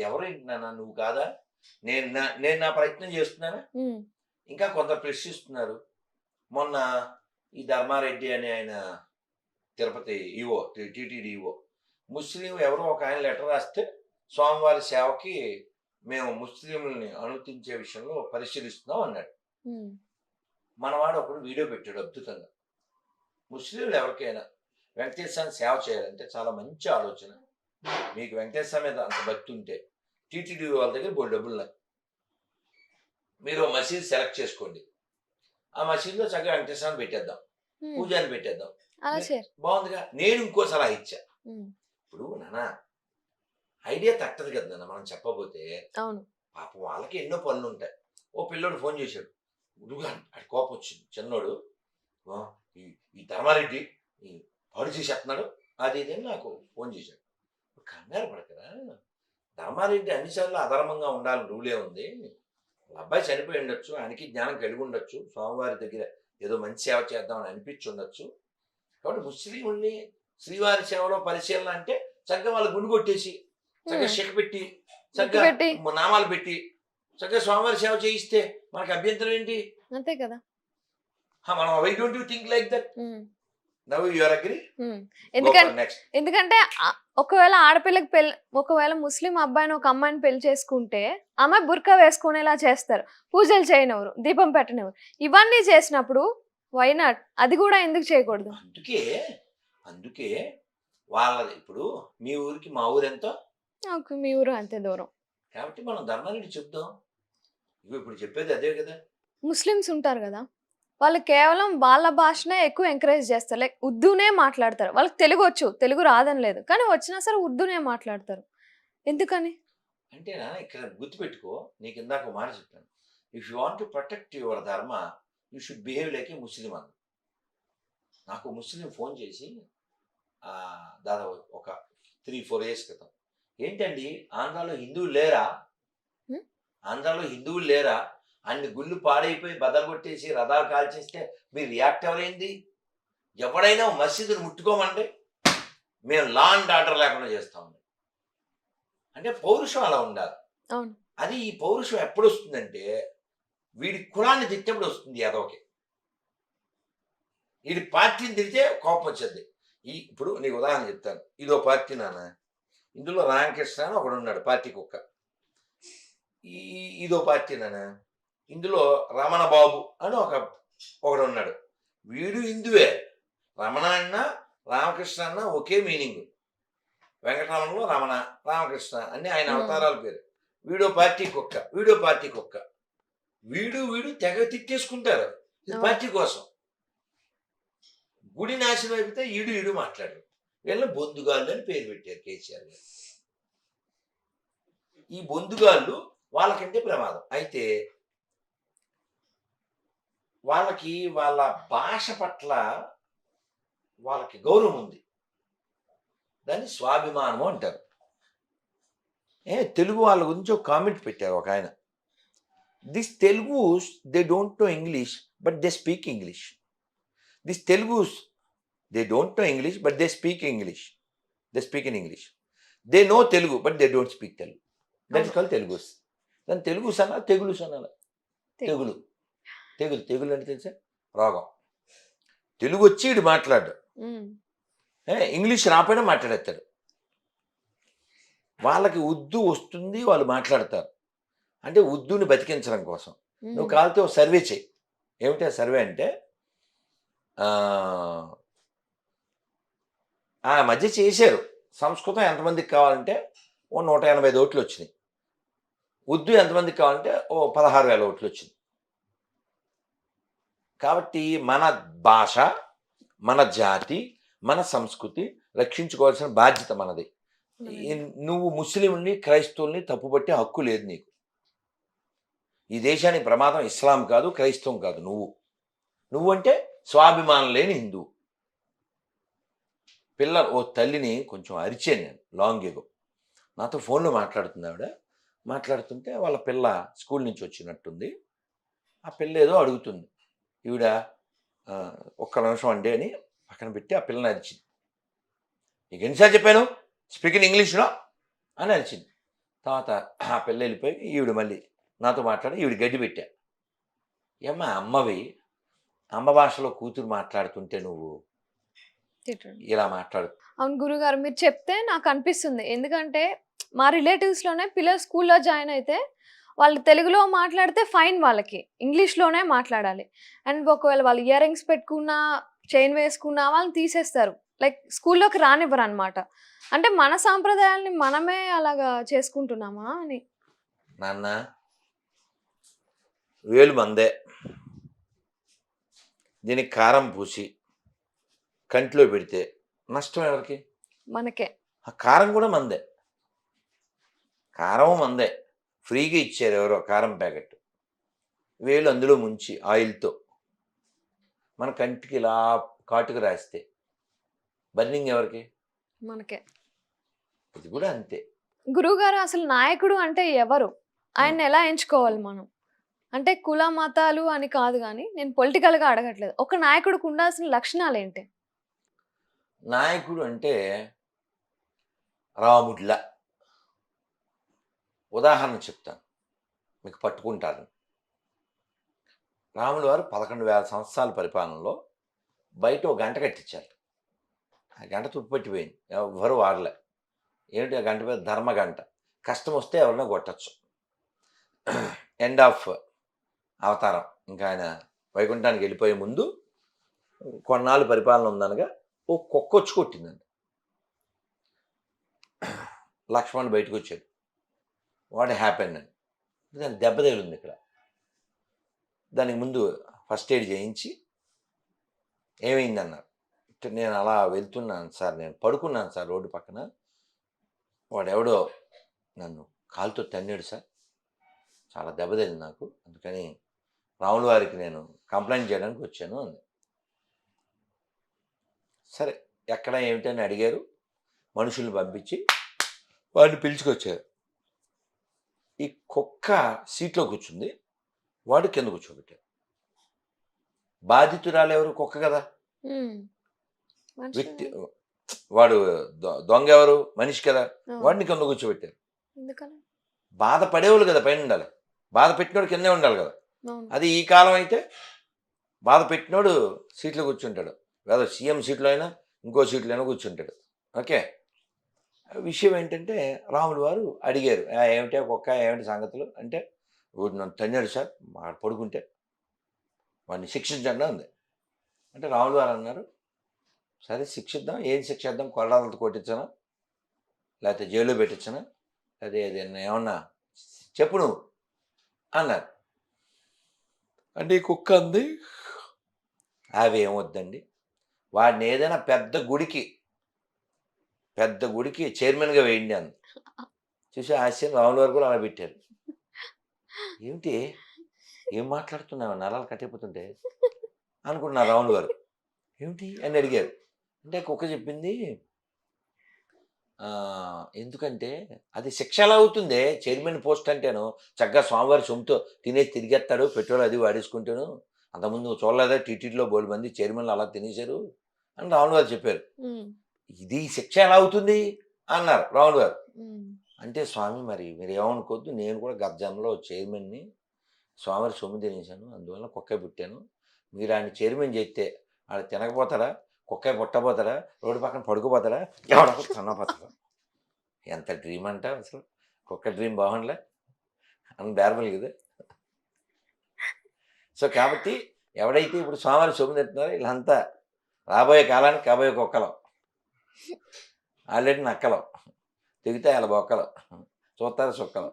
ఎవరు ఏంటన్నా నువ్వు కాదా? నేను నా ప్రయత్నం చేస్తున్నాను. ఇంకా కొంత ప్రశ్నిస్తున్నారు. మొన్న ఈ ధర్మారెడ్డి అని ఆయన తిరుపతి ఈవో టీటీడీ ఈవో ముస్లిం ఎవరో ఒక ఆయన లెటర్ రాస్తే స్వామివారి సేవకి మేము ముస్లింలని అనుమతించే విషయంలో పరిశీలిస్తున్నాం అన్నాడు. మనవాడు ఒకడు వీడియో పెట్టాడు అద్భుతంగా. ముస్లింలు ఎవరికైనా వెంకటేశ్వరాన్ని సేవ చేయాలంటే చాలా మంచి ఆలోచన. మీకు వెంకటేశ్వర మీద అంత భక్తి ఉంటే టీటీడీ వాళ్ళ దగ్గర బోల్డ్ డబ్బులు ఉన్నాయి. మీరు మసీద్ సెలెక్ట్ చేసుకోండి. ఆ మసీద్లో చక్కగా వెంకటేశ్వరాన్ని పెట్టేద్దాం, పూజాన్ని పెట్టేద్దాం. బాగుందిగా. నేను ఇంకో సలహా ఇచ్చా. ఇప్పుడు నాన్న ఐడియా తట్టదు కదా నాన్న మనం చెప్పబోతే. పాపం వాళ్ళకి ఎన్నో పనులు ఉంటాయి. ఓ పిల్లోడు ఫోన్ చేశాడు. ఉడుగా అది కోపం వచ్చింది. చిన్నోడు ఈ ధర్మారెడ్డి పాడు చేసేస్తున్నాడు అది ఇది అని నాకు ఫోన్ చేశాడు. కంగారు పడకరా, ధర్మారెడ్డి అన్నిసార్లు అధర్మంగా ఉండాలని రూలే ఉంది. అబ్బాయి చనిపోయి ఉండొచ్చు, ఆయనకి జ్ఞానం కలిగి ఉండొచ్చు, స్వామివారి దగ్గర ఏదో మంచి సేవ చేద్దామని అనిపించి ఉండొచ్చు. కాబట్టి ముస్లింల్ని శ్రీవారి సేవలో పరిశీలన అంటే చక్కగా వాళ్ళు గుండు కొట్టేసి చక్కగా షెక్ పెట్టి చక్కగా నామాలు పెట్టి చక్కగా స్వామివారి సేవ చేయిస్తే మనకి అభ్యంతరం ఏంటి? అంతే కదా. మనం why don't you think like that? Now you are agree? ఎందుకంటే ఒకవేళ ఆడపిల్లకి ఒకవేళ ముస్లిం అబ్బాయిని ఒక అమ్మాయిని పెళ్లి చేసుకుంటే అమ్మాయి బుర్కా వేసుకునేలా చేస్తారు, పూజలు చేయనివ్వరు, దీపం పెట్టనివ్వరు. ఇవన్నీ చేసినప్పుడు వై నాట్? అది కూడా ఎందుకు చేయకూడదు? అందుకే వాళ్ళది. ఇప్పుడు మీ ఊరికి మా ఊరు ఎంతో, మీ ఊరు అంతే దూరం కాబట్టి మనం ధర్మారెడ్డి చెప్దాం. ఇప్పుడు చెప్పేది అదే కదా. ముస్లిమ్స్ ఉంటారు కదా, వాళ్ళు కేవలం వాళ్ళ భాషనే ఎక్కువ ఎంకరేజ్ చేస్తారు. లైక్ ఉర్దూనే మాట్లాడతారు. వాళ్ళకి తెలుగు వచ్చు, తెలుగు రాదని లేదు, కానీ వచ్చినా సరే ఉర్దూనే మాట్లాడతారు. ఎందుకని అంటే ఇక్కడ గుర్తుపెట్టుకో, నీకు ఇందాక మాట చెప్పాను. If you want to protect your dharma you should behave like a Muslim అన్న. నాకు ముస్లిం ఫోన్ చేసి దాదాపు ఒక 3-4 years క్రితం, ఏంటండి ఆంధ్రాలో హిందువులు లేరా? ఆంధ్రాలో హిందువులు లేరా? అన్ని గుళ్ళు పాడైపోయి బదలు కొట్టేసి రథాలు కాల్చేస్తే మీరు రియాక్ట్ ఎవరైంది? ఎవడైనా మసీదును ముట్టుకోమంటే మేము లా అండ్ ఆర్డర్ లేకుండా చేస్తామండి. అంటే పౌరుషం అలా ఉండాలి. అది ఈ పౌరుషం ఎప్పుడు వస్తుందంటే వీడి కులాన్ని తిట్టినప్పుడు వస్తుంది. అదొకే వీడి పార్టీని తిరిగితే కోపం వచ్చేది. ఇప్పుడు నీకు ఉదాహరణ చెప్తాను. ఇదో పార్టీ నాన్న, ఇందులో రామకృష్ణ అని ఒకడు ఉన్నాడు పార్టీ కుక్క. ఇదో పార్టీ నాన్న, ఇందులో రమణ బాబు అని ఒకడు ఉన్నాడు. వీడు హిందువే. రమణ అన్న రామకృష్ణ అన్న ఒకే మీనింగ్. వెంకటరమణలో రమణ, రామకృష్ణ అన్ని ఆయన అవతారాల పేరు. వీడో పార్టీ కుక్క, వీడో పార్టీ కుక్క. వీడు తెగ తిట్టేసుకుంటారు పార్టీ కోసం. గుడి నాశనం అయిపోతే ఈడు మాట్లాడరు. వీళ్ళ బొందుగాళ్ళు అని పేరు పెట్టారు కేసీఆర్ గారు. ఈ బొందుగాళ్ళు వాళ్ళకంటే ప్రమాదం. అయితే వాళ్ళకి వాళ్ళ భాష పట్ల వాళ్ళకి గౌరవం ఉంది. దాన్ని స్వాభిమానము అంటారు. తెలుగు వాళ్ళ గురించి ఒక కామెంట్ పెట్టారు ఒక ఆయన. This Telugus they don't know English but they speak English. This Telugus they don't know English but they speak English. They speak in English. They know Telugu but they don't speak Telugu. That is అవును. కాల్ తెలుగు. దాన్ని తెలుగు సనాలి, తెగులు సనాలి. తెగులు. తెగులు అంటే తెలుసా? రోగం. తెలుగు వచ్చి ఈడు మాట్లాడు, ఉమ్. ఇంగ్లీష్ రాపోయినా మాట్లాడేస్తాడు. వాళ్ళకి ఉర్దూ వస్తుంది, వాళ్ళు మాట్లాడతారు. అంటే ఉర్దూని బతికించడం కోసం నువ్వు ఉమ్. కావాలంటే ఒక సర్వే చేయి. ఏమిటి ఆ సర్వే అంటే, ఆ ఆ మధ్య చేశారు. సంస్కృతం ఎంతమందికి కావాలంటే ఓ 185 ఓట్లు వచ్చినాయి. ఉర్దూ ఎంతమందికి కావాలంటే ఓ 16,000 ఓట్లు వచ్చింది. కాబట్టి మన భాష, మన జాతి, మన సంస్కృతి రక్షించుకోవాల్సిన బాధ్యత మనది. అవునండి. నువ్వు ముస్లింని, క్రైస్తవుల్ని తప్పుపట్టే హక్కు లేదు నీకు. ఈ దేశానికి ప్రమాదం ఇస్లాం కాదు, క్రైస్తవం కాదు, నువ్వంటే స్వాభిమానం లేని హిందువు. ఓ తల్లిని కొంచెం అరిచాను నేను లాంగ్ ఎగో. నాతో ఫోన్లో మాట్లాడుతుంది ఆవిడ. మాట్లాడుతుంటే వాళ్ళ పిల్ల స్కూల్ నుంచి వచ్చినట్టుంది. ఆ పిల్ల ఏదో అడుగుతుంది. ఈవిడ ఒక్క నిమిషం అండి అని పక్కన పెట్టి ఆ పిల్లని అరిచింది. నీకు ఎన్నిసార్లు చెప్పాను స్పీక్ ఇన్ ఇంగ్లీష్లో అని అరిచింది. తర్వాత ఆ పిల్ల వెళ్ళిపోయి ఈవిడ మళ్ళీ నాతో మాట్లాడి ఈవిడ గడ్డి పెట్టా. ఏమ్మా అమ్మవి, అమ్మ భాషలో కూతురు మాట్లాడుతుంటే నువ్వు తిట్టండి. ఇలా మాట్లాడు. అవును గురుగారు, మీరు చెప్తే నాకు అనిపిస్తుంది. ఎందుకంటే మా రిలేటివ్స్లోనే పిల్లలు స్కూల్లో జాయిన్ అయితే వాళ్ళు తెలుగులో మాట్లాడితే ఫైన్, వాళ్ళకి ఇంగ్లీష్లోనే మాట్లాడాలి. అండ్ ఒకవేళ వాళ్ళు ఇయర్ రింగ్స్ పెట్టుకున్నా, చైన్ వేసుకున్నా వాళ్ళని తీసేస్తారు. లైక్ స్కూల్లోకి రానివ్వరు అనమాట. అంటే మన సాంప్రదాయాల్ని మనమే అలాగా చేసుకుంటున్నామా అని. నాన్న వేలు మందే, దీనికి కారం పూసి కంటిలో పెడితే నష్టం ఎవరికి? మనకే. ఆ కారం కూడా మందే, కారం మందే. ఫ్రీగా ఇచ్చారు ఎవరో కారం ప్యాకెట్. వేలు అందులో ముంచి ఆయిల్తో మన కంటికి ఇలా కాటుకు రాస్తే బర్నింగ్ ఎవరికి? మనకే. ఇది కూడా అంతే. గురువుగారు, అసలు నాయకుడు అంటే ఎవరు? ఆయన్ని ఎలా ఎంచుకోవాలి మనం? అంటే కుల మతాలు అని కాదు గానీ, నేను పొలిటికల్‌గా అడగట్లేదు. ఒక నాయకుడికి ఉండాల్సిన లక్షణాలేంటి? నాయకుడు అంటే రాముడిలా. ఉదాహరణ చెప్తాను, మీకు పట్టుకుంటారు. రాముల వారు 11,000 సంవత్సరాల పరిపాలనలో బయట ఒక గంట కట్టించారు. ఆ గంట తుప్పిపట్టిపోయింది, ఎవరు వాడలే. ఏమిటి ఆ గంట పేరు? ధర్మ గంట. కష్టం వస్తే ఎవరైనా కొట్టచ్చు. ఎండ్ ఆఫ్ అవతారం. ఇంకా ఆయన వైకుంఠానికి వెళ్ళిపోయే ముందు కొన్నాళ్ళు పరిపాలన ఉందనగా ఓ కుక్క వచ్చి కొట్టిందండి. లక్ష్మణ్ బయటకు వచ్చాడు. వాట్ హ్యాపెన్ అని. దానికి దెబ్బ తగిలింది ఇక్కడ. దానికి ముందు ఫస్ట్ ఎయిడ్ చేయించి ఏమైందన్నారు. నేను అలా వెళ్తున్నాను సార్, నేను పడుకున్నాను సార్ రోడ్డు పక్కన, వాడెవడో నన్ను కాలుతో తన్నాడు సార్, చాలా దెబ్బ తగిలింది నాకు, అందుకని రాముల వారికి నేను కంప్లైంట్ చేయడానికి వచ్చాను అంది. సరే ఎక్కడ ఏమిటని అడిగారు. మనుషుల్ని పంపించి వాడిని పిలుచుకొచ్చారు. ఈ కుక్క సీట్లో కూర్చుంది, వాడు కింద కూర్చోబెట్టారు. బాధితురాలు ఎవరు? కుక్క కదా. వ్యక్తి వాడు దొంగ ఎవరు? మనిషి కదా. వాడిని కింద కూర్చోబెట్టారు. బాధపడేవాళ్ళు కదా పైన ఉండాలి, బాధ పెట్టినోడు కిందే ఉండాలి కదా. అది ఈ కాలం అయితే బాధ పెట్టినోడు సీట్లో కూర్చుంటాడు, లేదా సీఎం సీట్లో అయినా ఇంకో సీట్లో అయినా కూర్చుంటాడు. ఓకే. విషయం ఏంటంటే రాములు వారు అడిగారు, ఏమిటి కుక్క, ఏమిటి సంగతులు అంటే, వీడు నన్ను తన్నాడు సార్, వాడు పడుకుంటే వాడిని శిక్షించండి అంది. అంటే రాములు వారు అన్నారు, సరే శిక్షిద్దాం. ఏం శిక్షిద్దాం? కొరడాలతో కొట్టించనా, లేకపోతే జైల్లో పెట్టించనా, అదే ఏమన్నా చెప్పు నువ్వు అన్నారు. అంటే ఈ కుక్క అంది, అవి ఏమొద్దండి, వాడిని ఏదైనా పెద్ద గుడికి చైర్మన్గా వేయండి అంది. చూసి ఆశ్చర్యం, రాముల వారు కూడా అలా పెట్టారు. ఏమిటి, ఏం మాట్లాడుతున్నావు, నరాలు కట్టిపోతుంటే అనుకుంటున్నారు రాముల వారు. ఏమిటి అని అడిగారు. అంటే కుక్క చెప్పింది, ఎందుకంటే అది శిక్ష ఎలా అవుతుంది, చైర్మన్ పోస్ట్ అంటేను చక్కగా స్వామివారి సొమ్ముతో తినేసి తిరిగేస్తాడు, పెట్రోల్ అది వాడేసుకుంటాను, అంతకుముందు చూడలేదా టీటీడీలో బోల్డ్ మంది చైర్మన్లు అలా తినేశారు అని రాముల వారు చెప్పారు. ఇది శిక్ష ఎలా అవుతుంది? అన్నారు రాములు గారు. ఉమ్. అంటే స్వామి మరి మీరు ఏమనుకోవద్దు, నేను కూడా గత జన్మలో చైర్మన్ని, స్వామివారి సొమ్ము తినేశాను, అందువల్ల కుక్క పుట్టాను. మీరు ఆయన చైర్మన్ చేస్తే ఆడు తినకపోతాడా, కుక్క పుట్టబోతాడా, రోడ్డు పక్కన పడుకోపోతాడా, ఎవడో తినపోతాడా? ఎంత డ్రీమ్ అంట అసలు. కుక్క డ్రీమ్ బాగుండలే అని బేరబుల్ కదా. సో కాబట్టి ఎవడైతే ఇప్పుడు స్వామివారి సొమ్ము తింటున్నారో వీళ్ళంతా రాబోయే కాలానికి కాబోయే కుక్కలు, ఆల్రెడీ నక్కలు, తెగితే వాళ్ళ బొక్కలు, చూస్తారు సుక్కలు.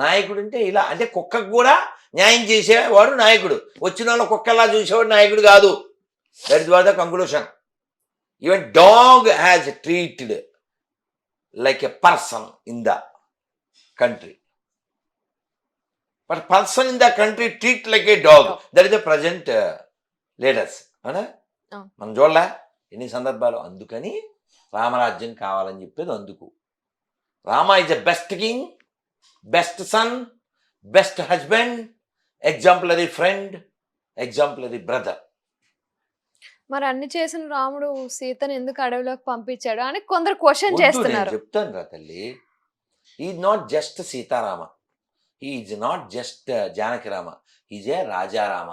నాయకుడు అంటే ఇలా, అంటే కుక్కకు కూడా న్యాయం చేసేవాడు నాయకుడు. వచ్చిన వాళ్ళ కుక్కలా చూసేవాడు నాయకుడు కాదు. That is what the conclusion. Even dog has treated like a person in the country, but person in the country treat like A dog. That is the present leaders. అవునా? మనం చూడలే ఎన్ని సందర్భాలు. అందుకని రామరాజ్యం కావాలని చెప్పేది అందుకు. Rama is the best king, best sun, best husband, exemplary friend, exemplary brother. మరి అన్ని చేసిన రాముడు సీతను ఎందుకు అడవిలోకి పంపించాడు అని కొందరు క్వశ్చన్ చేస్తున్నారు. చెప్తాను రా తల్లి. Is not just Sitarama, is not just Janaki Rama, is a Rajarama,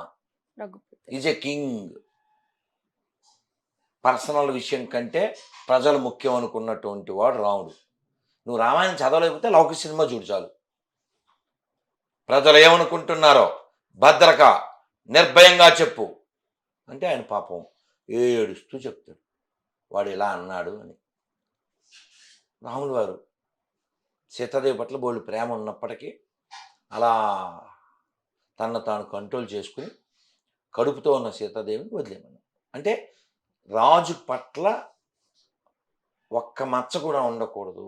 is a king. Personal విషయం కంటే ప్రజలు ముఖ్యం అనుకున్నటువంటి వాడు రాముడు. నువ్వు రామాయణం చదవలేకపోతే లౌకిక సినిమా చూడు చాలు. ప్రజలు ఏమనుకుంటున్నారో భద్రక నిర్భయంగా చెప్పు అంటే ఆయన పాపం ఏడుస్తూ చెప్తాడు, వాడు ఇలా అన్నాడు అని. రాములు వారు సీతాదేవి పట్ల బోళ్ళు ప్రేమ ఉన్నప్పటికీ అలా తనను తాను కంట్రోల్ చేసుకుని కడుపుతో ఉన్న సీతాదేవిని వదిలేమన్నాడు. అంటే రాజు పట్ల ఒక్క మచ్చ కూడా ఉండకూడదు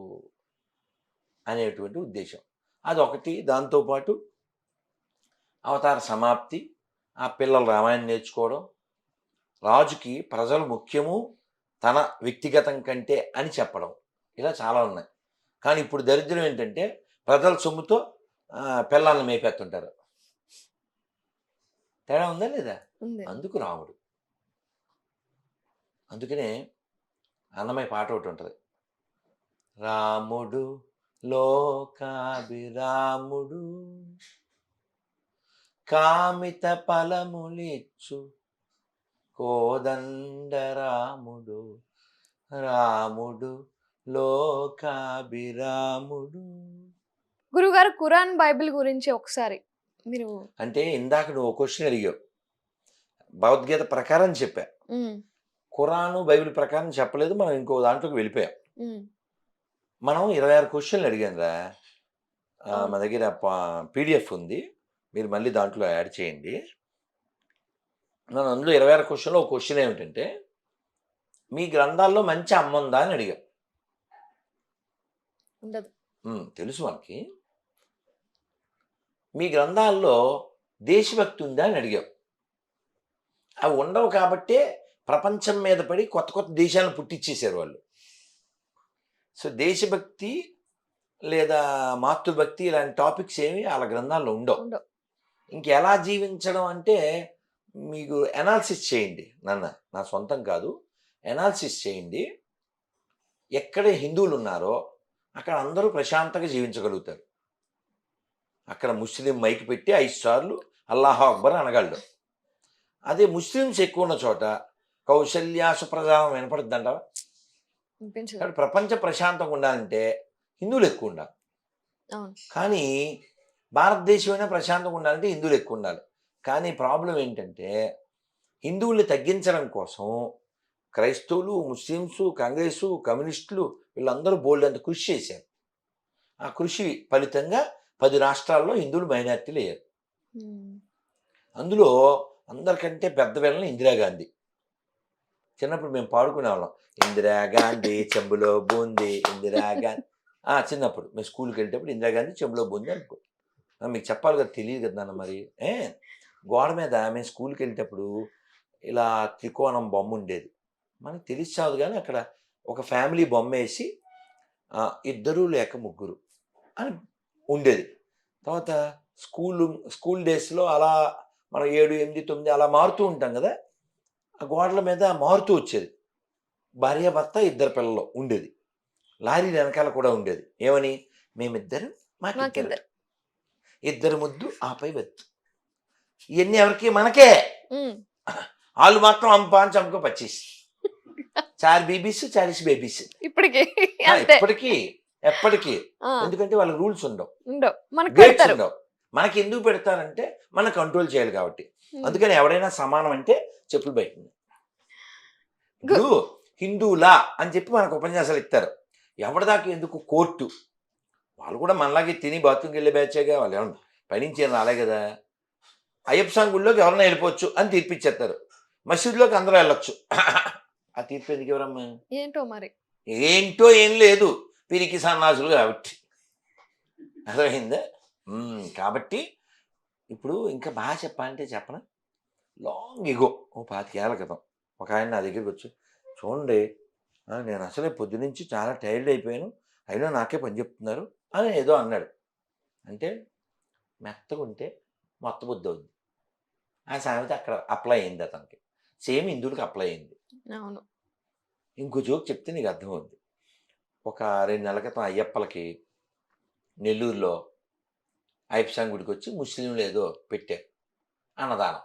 అనేటువంటి ఉద్దేశం అదొకటి. దాంతోపాటు అవతార సమాప్తి, ఆ పిల్లలు రామాయణం నేర్చుకోవడం, రాజుకి ప్రజలు ముఖ్యము తన వ్యక్తిగతం కంటే అని చెప్పడం, ఇలా చాలా ఉన్నాయి. కానీ ఇప్పుడు దరిద్రం ఏంటంటే ప్రజల సొమ్ముతో పిల్లల్ని మేపెత్తుంటారు. తేడా ఉందా లేదా? అందుకు రాముడు. అందుకనే అన్నమయ్య పాట ఒకటి ఉంటుంది, రాముడు లోకాభిరాముడు కామిత ఫలములిచ్చు కోదండరాముడు, రాముడు లోకాభిరాముడు. గురుగారు ఖురాన్ బైబిల్ గురించి ఒకసారి మీరు. అంటే ఇందాక నువ్వు క్వశ్చన్ అడిగావు, భగవద్గీత ప్రకారం చెప్పా, ఖురాను బైబిల్ ప్రకారం చెప్పలేదు. మనం ఇంకో దాంట్లోకి వెళ్ళిపోయాం. మనం 26 క్వశ్చన్లు అడిగాను రా. మా దగ్గర పీడిఎఫ్ ఉంది, మీరు మళ్ళీ దాంట్లో యాడ్ చేయండి. నేను అందులో 26 క్వశ్చన్లో ఒక క్వశ్చన్ ఏమిటంటే, మీ గ్రంథాల్లో మంచి అమ్మ ఉందా అని అడిగా. తెలుసు మనకి. మీ గ్రంథాల్లో దేశభక్తి ఉందా అని అడిగాం. అవి ఉండవు కాబట్టే ప్రపంచం మీద పడి కొత్త కొత్త దేశాలను పుట్టించేశారు వాళ్ళు. సో దేశభక్తి లేదా మాతృభక్తి ఇలాంటి టాపిక్స్ ఏమి వాళ్ళ గ్రంథాల్లో ఉండవు. ఇంకెలా జీవించడం అంటే మీకు ఎనాలిసిస్ చేయండి, నా సొంతం కాదు, ఎనాలిసిస్ చేయండి. ఎక్కడ హిందువులు ఉన్నారో అక్కడ అందరూ ప్రశాంతంగా జీవించగలుగుతారు. అక్కడ ముస్లిం మైక్ పెట్టి 5 సార్లు అల్లాహ్ అక్బర్ అనగలడు. అదే ముస్లిమ్స్ ఎక్కువ ఉన్న చోట కౌశల్యాస ప్రజానం వినపడుద్దంటావా? ప్రపంచ ప్రశాంతంగా ఉండాలంటే హిందువులు ఎక్కువ ఉండాలి. కానీ భారతదేశమైనా ప్రశాంతంగా ఉండాలంటే హిందువులు ఎక్కువ ఉండాలి. కానీ ప్రాబ్లం ఏంటంటే హిందువుల్ని తగ్గించడం కోసం క్రైస్తవులు, ముస్లిమ్స్, కాంగ్రెసు, కమ్యూనిస్టులు వీళ్ళందరూ బోల్డ్ అంత కృషి చేశారు. ఆ కృషి ఫలితంగా 10 రాష్ట్రాల్లో హిందువులు మైనారిటీలు అయ్యారు. అందులో అందరికంటే పెద్ద వెళ్ళని ఇందిరాగాంధీ. చిన్నప్పుడు మేము పాడుకునేవాళ్ళం, ఇందిరాగాంధీ చెంబులో బూంది, ఇందిరాగాంధీ. చిన్నప్పుడు మేము స్కూల్కి వెళ్ళేటప్పుడు ఇందిరాగాంధీ చెంబులో బూంది అనుకో. మీకు చెప్పాలి కదా, తెలియదు కదా నాన్న. మరి గోడ మీద మేము స్కూల్కి వెళ్ళేటప్పుడు ఇలా త్రికోణం బొమ్మ ఉండేది. మనకు తెలిసి చాదు, కానీ అక్కడ ఒక ఫ్యామిలీ బొమ్మ వేసి 2 లేక 3 అని ఉండేది. తర్వాత స్కూల్ డేస్లో అలా మనం 7, 8, 9 అలా మారుతూ ఉంటాం కదా, ఆ గోడల మీద మారుతూ వచ్చేది. భార్యాభర్త 2 పిల్లలు ఉండేది. లారీ వెనకాల కూడా ఉండేది. ఏమని? మేమిద్దరు మాకిద్దరు, మాకిద్దరు. ఇద్దరు ముద్దు ఆపై వెత్తు. ఇవన్నీ ఎవరికి? మనకే. ఉమ్. వాళ్ళు మాత్రం हम 5 हमको 25, 4 బీబీస్ 40 బేబీస్. ఇప్పటికి అంతే. ఎప్పటికీ ఎప్పటికీ. ఆ, ఎందుకంటే వాళ్ళకి రూల్స్ ఉండవు, ఉండవు మనకు గేట్స్ పెడతారు. ఉండవు. మనకి ఎందుకు పెడతారంటే మనం కంట్రోల్ చేయాలి కాబట్టి. ఉమ్. అందుకని ఎవడైనా సమానం అంటే చెప్పులు బయట. ఇప్పుడు హిందువులా అని చెప్పి మనకు ఉపన్యాసాలు ఇస్తారు. ఎవరిదాకా ఎందుకు? కోర్టు. వాళ్ళు కూడా మనలాగే తిని బాత్రూమ్కి వెళ్ళే బ్యాచేగా. వాళ్ళు ఏమన్నా పైనుంచి ఏం రాలే కదా. అయ్యప్ప స్వామి గుడిలోకి ఎవరైనా వెళ్ళిపోవచ్చు అని తీర్పిచ్చేస్తారు. మసీదులోకి అందరూ వెళ్ళొచ్చు. ఆ తీర్పు ఎందుకు ఎవరమ్మా? ఏంటో మరి. ఏంటో ఏం లేదు, పిరికి సన్నాసులు కాబట్టి. అర్థమైందా? కాబట్టి ఇప్పుడు ఇంకా బాగా చెప్పాలంటే చెప్పనా, లాంగ్ ఎగో ఓ 25 ఏళ్ల క్రితం ఒక ఆయన నా దగ్గరికి వచ్చి, చూడండి నేను అసలే పొద్దునుంచి చాలా టైర్డ్ అయిపోయాను, అయినా నాకే పని చెప్తున్నారు అని ఏదో అన్నాడు. అంటే మెత్తగా ఉంటే మొత్త బుద్ధి అవుద్ది. ఆ సామెత అక్కడ అప్లై అయింది అతనికి. సేమ్ ఇందుడికి అప్లై అయింది. అవును. ఇంకో జోక్ చెప్తే నీకు అర్థమవుద్ది. ఒక 2 నెలల క్రితం అయ్యప్పలకి నెల్లూరులో అయ్యప్ప స్వామి గుడికి వచ్చి ముస్లింలు ఏదో పెట్టారు అన్నదానం.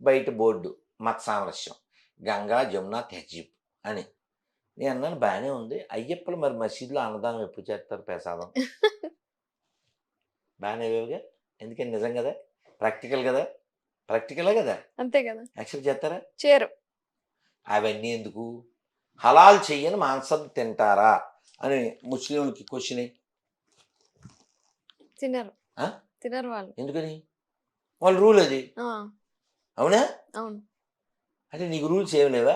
బయట బోర్డు మత సామరస్యం, గంగా జమున తెహజీబ్ అని. నేను అన్నాను బాగానే ఉంది, అయ్యప్పలు మరి మసీదులో అన్నదానం ఎప్పుడు చేస్తారు? ప్రసాదం బాగానే వేవుగా. ఎందుకని? నిజం కదా, ప్రాక్టికల్ కదా, ప్రాక్టికలే కదా. అంతే కదా. యాక్సెప్ట్ చేస్తారా? చేరు. అవన్నీ ఎందుకు? హలాల్ చెయ్యని మాంసం తింటారా అని ముస్లింలకి క్వశ్చన్. తినరు. తినరు వాళ్ళు. ఎందుకని? వాళ్ళ రూల్ అది. అవునా? అవును. అంటే నీకు రూల్స్ ఏమి లేవా?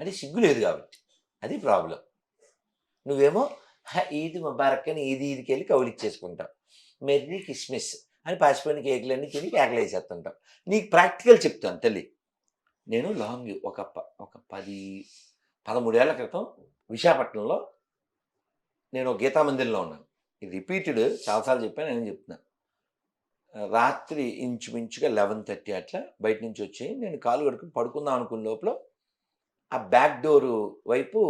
అంటే సిగ్గు లేదు కాబట్టి. అది ప్రాబ్లం. నువ్వేమో ఈద్ ముబారక్ అని ఈద్కి వెళ్ళి కౌలిచ్చేసుకుంటావు. మెర్రీ కిస్మిస్ అని పాసిపోయిన కేకులన్నీ తిని కేకలు వేసేస్తుంటావు. నీకు ప్రాక్టికల్ చెప్తాను తల్లి. నేను లాంగ్ ఒక 13 ఏళ్ల క్రితం విశాఖపట్నంలో నేను గీతా మందిర్లో ఉన్నాను. ఇది రిపీటెడ్ చాలాసార్లు చెప్పాను, నేను చెప్తున్నాను. రాత్రి ఇంచుమించుగా 11:30 అట్లా బయట నుంచి వచ్చి నేను కాలు కడుకుని పడుకుందాం అనుకున్న లోపల ఆ బ్యాక్ డోరు వైపు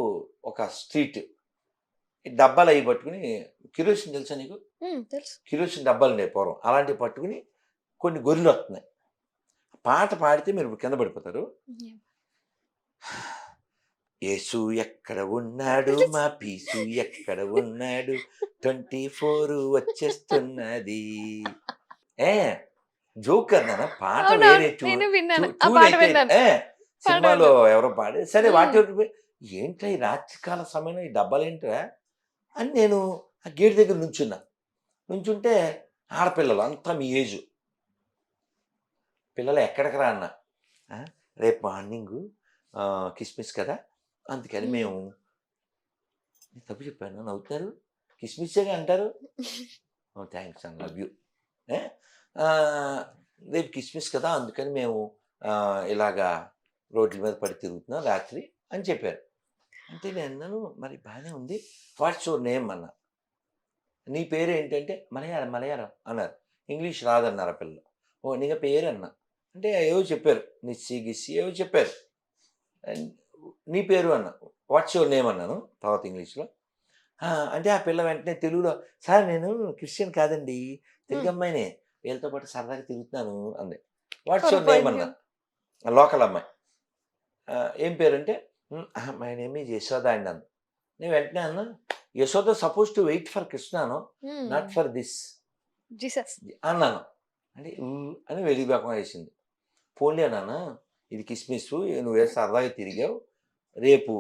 ఒక స్ట్రీట్ డబ్బాలు అవి పట్టుకుని, కిరోసిన్ తెలుసా నీకు? తెలుసు. కిరోసిన్ డబ్బాలు ఉండే పూర్వం, అలాంటివి పట్టుకుని కొన్ని గొర్రెలు వస్తున్నాయి. పాట పాడితే మీరు కింద పడిపోతారు. యేసు ఎక్కడ ఉన్నాడు, మా పీసు ఎక్కడ ఉన్నాడు, 24 వచ్చేస్తున్నది. జోక్ అన్నా, పాట వేరే సినిమాలో ఎవరో పాడే. సరే వాటి ఏంట్రా ఈ రాత్రికాల సమయంలో ఈ డబ్బాలు ఏంట్రా అని నేను ఆ గేట్ దగ్గర నుంచుంటే ఆడపిల్లలు అంతా మీ ఏజు పిల్లలు. ఎక్కడికి రా అన్న, రేపు మార్నింగ్ కిస్మిస్ కదా, అందుకని మేము. తప్పు చెప్పాను, నవ్వుతారు. కిస్మిస్గా అంటారు. Thanks and love you. రేపు కిస్మిస్ కదా, అందుకని మేము ఇలాగా రోడ్ల మీద పడి తిరుగుతున్నాం రాత్రి అని చెప్పారు. అంటే నేను అన్నాను, మరి బాగానే ఉంది, వాట్స్ యువర్ నేమ్ అన్నా. నీ పేరు ఏంటంటే మలయాళం అన్నారు. ఇంగ్లీష్ రాదన్నారు ఆ పిల్లలు. ఓ నీ పేరు అన్నా. అంటే ఏవో చెప్పారు, నిస్సి గిస్సి ఏవో చెప్పారు. నీ పేరు అన్నా. వాట్స్ యువర్ నేమ్ అన్నాను తర్వాత ఇంగ్లీష్లో. అంటే ఆ పిల్ల వెంటనే తెలుగులో, సార్ నేను క్రిస్టియన్ కాదండి, తెలుగు అమ్మాయినే, వీళ్ళతో పాటు సరదాగా తిరుగుతున్నాను అంది. వాట్స్ యువర్ నేమ్ అన్నా, లోకల్ అమ్మాయి. ఏం పేరంటే మై నేమ్ ఈజ్ యశోద అండి అన్న. నేను వెంటనే అన్నా, Yashoda supposed to wait for కృష్ణాను, నాట్ ఫర్ దిస్ జీసస్ అన్నాను. అంటే అని వెలిగిపోకం వేసింది. పోన్లే నాన్న, ఇది కిస్మిస్, నువ్వే సరదాగా తిరిగావు, రేపు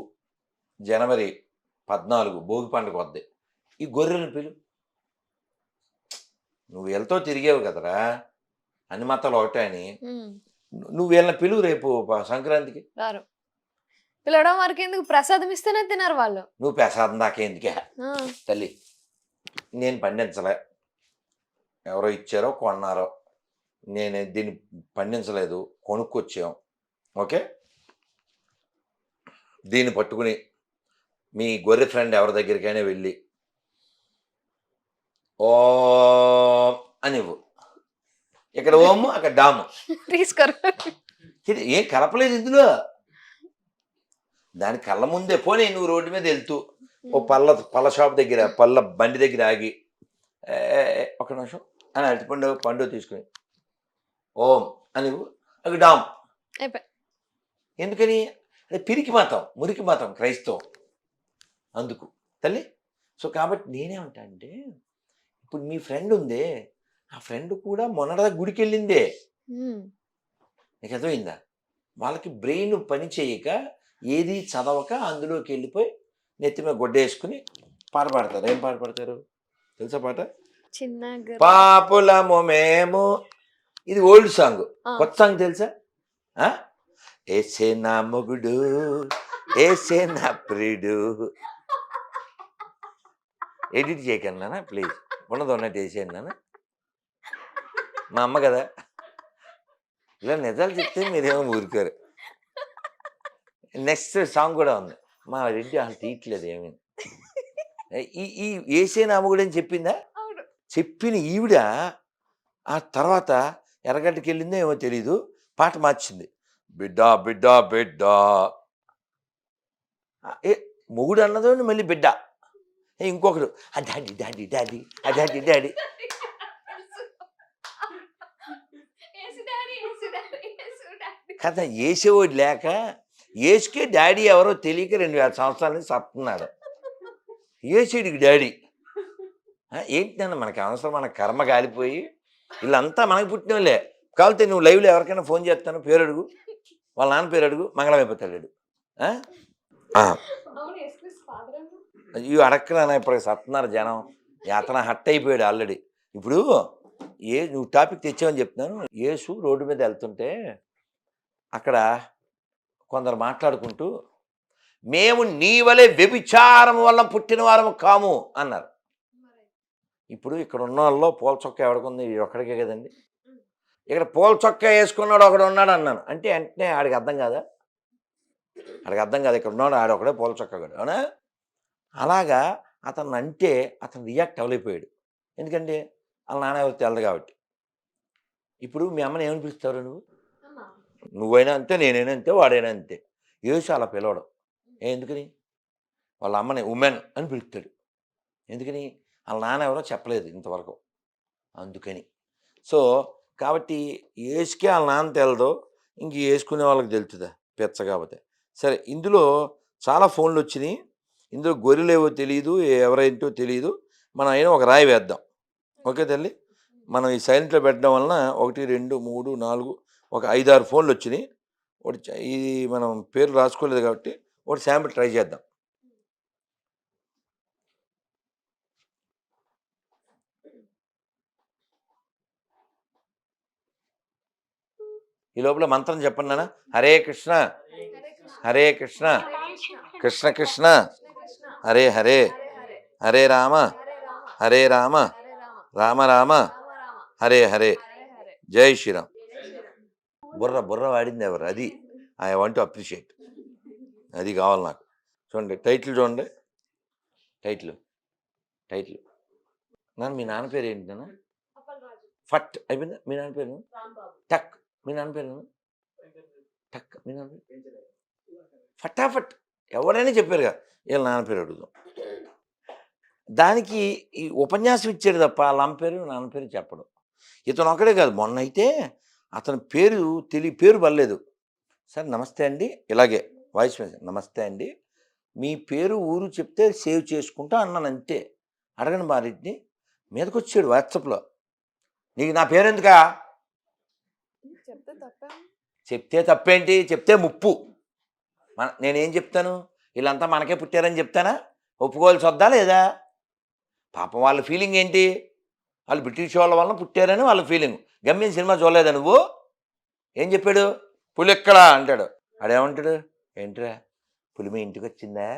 జనవరి 14 భోగి పండుగ వద్ది, ఈ గొర్రెలను పిలు. నువ్వు వీళ్ళతో తిరిగావు కదరా, అన్ని మతాలు ఒకటే అని, నువ్వు వీళ్ళని పిలువు రేపు సంక్రాంతికి. పిలవడం వరకు ఎందుకు, ప్రసాదం ఇస్తేనే తినరు వాళ్ళు. నువ్వు ప్రసాదం దాకా ఎందుకే తల్లి, నేను పండించలే, ఎవరో ఇచ్చారో కొన్నారో, నేను దీన్ని పండించలేదు, కొనుక్కొచ్చాం. ఓకే, దీన్ని పట్టుకుని మీ గొర్రె ఫ్రెండ్ ఎవరి దగ్గరికైనా వెళ్ళి ఓ అనివ్వు. ఇక్కడ ఓము అక్కడ డాము తీసుకోరు. ఏం కలపలేదు ఇందులో. దాని కళ్ళ ముందే పోనీ నువ్వు రోడ్డు మీద వెళ్తూ ఓ పళ్ళ షాప్ దగ్గర పళ్ళ బండి దగ్గర ఆగి ఒక నిమిషం అని పండు తీసుకుని ఓం అని అది డామ్. ఎందుకని అది పిరికి మతం, మురికి మతం, క్రైస్తవం అందుకు తల్లి. సో కాబట్టి నేనేమంటా అంటే ఇప్పుడు మీ ఫ్రెండ్ ఉందే, ఆ ఫ్రెండ్ కూడా మొన్నటిదా గుడికి వెళ్ళిందే. నీకు అర్థమైందా? వాళ్ళకి బ్రెయిన్ పని చేయక ఏది చదవక అందులోకి వెళ్ళిపోయి నెత్తి మీద గొడ్డేసుకుని పాట పాడతారు. ఏం పాట పాడతారు తెలుసా పాట? పాపులము మేము. ఇది ఓల్డ్ సాంగ్. కొత్త సాంగ్ తెలుసా? ఏసే నా మొగుడు, ఏసే నా ప్రియుడు. ఎడిట్ చేయకండి నాన్న ప్లీజ్, ఉన్నది ఉన్నట్టు వేసేయండి నాన్న. మా అమ్మ కదా, ఇలా నిజాలు చెప్తే మీరేమో ఊరుకోరు. నెక్స్ట్ సాంగ్ కూడా ఉంది. మా రెడ్డి అసలు తీయట్లేదు ఏమీ. ఈ ఏసే నా మొగుడు అని చెప్పిందా? చెప్పిన ఈవిడ ఆ తర్వాత ఎర్రగడ్డకి వెళ్ళిందో ఏమో తెలీదు, పాట మార్చింది. బిడ్డ బిడ్డ బిడ్డ, మొగుడు అన్నదో మళ్ళీ బిడ్డ. ఇంకొకడు ఆ డాడీ డాడీ డాడీ, ఆ డాడీ డాడీ. కదా ఏసేవాడు లేక ఏసుకే డాడీ ఎవరో తెలియక 2000 సంవత్సరాల నుంచి చెప్తున్నాడు. ఏసేడికి డాడీ ఏంటి మనకి అవసరం? మన కర్మ కాలిపోయి వీళ్ళంతా మనకి పుట్టినోళ్ళే. కాకపోతే నువ్వు లైవ్లో ఎవరికైనా ఫోన్ చేస్తాను, పేరు అడుగు, వాళ్ళ నాన్న పేరు అడుగు, మంగళమైపోతాడు. ఇవి అడక్కనా ఇప్పుడు సత్తున్నారు జనం. అతను హట్ అయిపోయాడు ఆల్రెడీ. ఇప్పుడు నువ్వు టాపిక్ తెచ్చావని చెప్తున్నాను. యేసు రోడ్డు మీద వెళ్తుంటే అక్కడ కొందరు మాట్లాడుకుంటూ మేము నీ వలె వ్యభిచారం వల్ల పుట్టిన వారము కాము అన్నారు. ఇప్పుడు ఇక్కడ ఉన్న వాళ్ళలో పూల చొక్కా ఎవడికుంది? ఒక్కడికే కదండి. ఇక్కడ పూల చొక్కా వేసుకున్నాడు ఒకడు ఉన్నాడు అన్నాను అంటే వెంటనే ఆడికి అర్థం కాదా? ఆడికి అర్థం కాదు ఇక్కడ ఉన్నాడు ఆడొకడే పూల చొక్కాడు, అవునా? అలాగా అతను అంటే అతను రియాక్ట్ అవ్వలేకపోయాడు. ఎందుకంటే వాళ్ళ నాన్న ఎవరు తెలదు కాబట్టి. ఇప్పుడు మీ అమ్మని ఏమని పిలుస్తావు నువ్వు? నువ్వైనా అంతే, నేనైనా అంతే, వాడైనా అంతే. యేసు అలా పిలవడం. ఎందుకని? వాళ్ళ అమ్మని ఉమెన్ అని పిలుస్తాడు. ఎందుకని? వాళ్ళ నాన్న ఎవరో చెప్పలేదు ఇంతవరకు, అందుకని. సో కాబట్టి యేసుకే వాళ్ళ నాన్న తెలదో, ఇంక వేసుకునే వాళ్ళకి తెలుతుందా పెచ్చ కాబట్టి. సరే, ఇందులో చాలా ఫోన్లు వచ్చినాయి. ఇందులో గొర్రెలేవో తెలియదు, ఎవరేంటో తెలియదు. మనం అయినా ఒక రాయి వేద్దాం. ఓకే తల్లి, మనం ఈ సైలెంట్లో పెట్టడం వలన 1 2 3 4 ఒక 5 6 ఫోన్లు వచ్చినాయి. ఒకటి ఇది మనం పేరు రాసుకోలేదు కాబట్టి ఒకటి శాంపిల్ ట్రై చేద్దాం. ఈ లోపల మంత్రం చెప్పండి నాన్న. హరే కృష్ణ హరే కృష్ణ కృష్ణ కృష్ణ హరే హరే, హరే రామ హరే రామ రామ రామ హరే హరే, జై శ్రీరామ్. బుర్ర వాడింది ఎవరు? అది ఐ వాంట్ టు అప్రిషియేట్. అది కావాలి నాకు. చూడండి టైటిల్, చూడండి టైటిల్. నాన్న మీ నాన్న పేరు ఏంటి నాన్న? ఫట్ అయిపోయిందా? మీ నాన్న పేరు టక్. మీ నాన్న పేరు టక్. మీ నాన్న పేరు ఫటాఫట్. ఎవరైనా చెప్పారు కదా, వీళ్ళ నాన్న పేరు అడుగుదాం. దానికి ఈ ఉపన్యాసం ఇచ్చాడు తప్ప వాళ్ళ అమ్మ పేరు నాన్న పేరు చెప్పడం. ఇతను ఒకడే కాదు, మొన్న అయితే అతని పేరు పర్లేదు. సార్ నమస్తే అండి, ఇలాగే వాయిస్ మెసేజ్, నమస్తే అండి, మీ పేరు ఊరు చెప్తే సేవ్ చేసుకుంటా అన్నాను అంతే. అడగండి మా రెడ్డిని. మీదకి వచ్చాడు వాట్సాప్లో, నీకు నా పేరు ఎందుకా? చెప్తే తప్పేంటి? చెప్తే ముప్పు. నేనేం చెప్తాను? వీళ్ళంతా మనకే పుట్టారని చెప్తానా? ఒప్పుకోవాల్సి వద్దా లేదా? పాపం వాళ్ళ ఫీలింగ్ ఏంటి? వాళ్ళు బ్రిటిష్ వాళ్ళ వలన పుట్టారని వాళ్ళ ఫీలింగ్. గమ్యం సినిమా చూడలేదా నువ్వు? ఏం చెప్పాడు? పులి ఎక్కడా అంటాడు. ఆడేమంటాడు? ఏంట్రా పులి మీ ఇంటికి వచ్చిందా,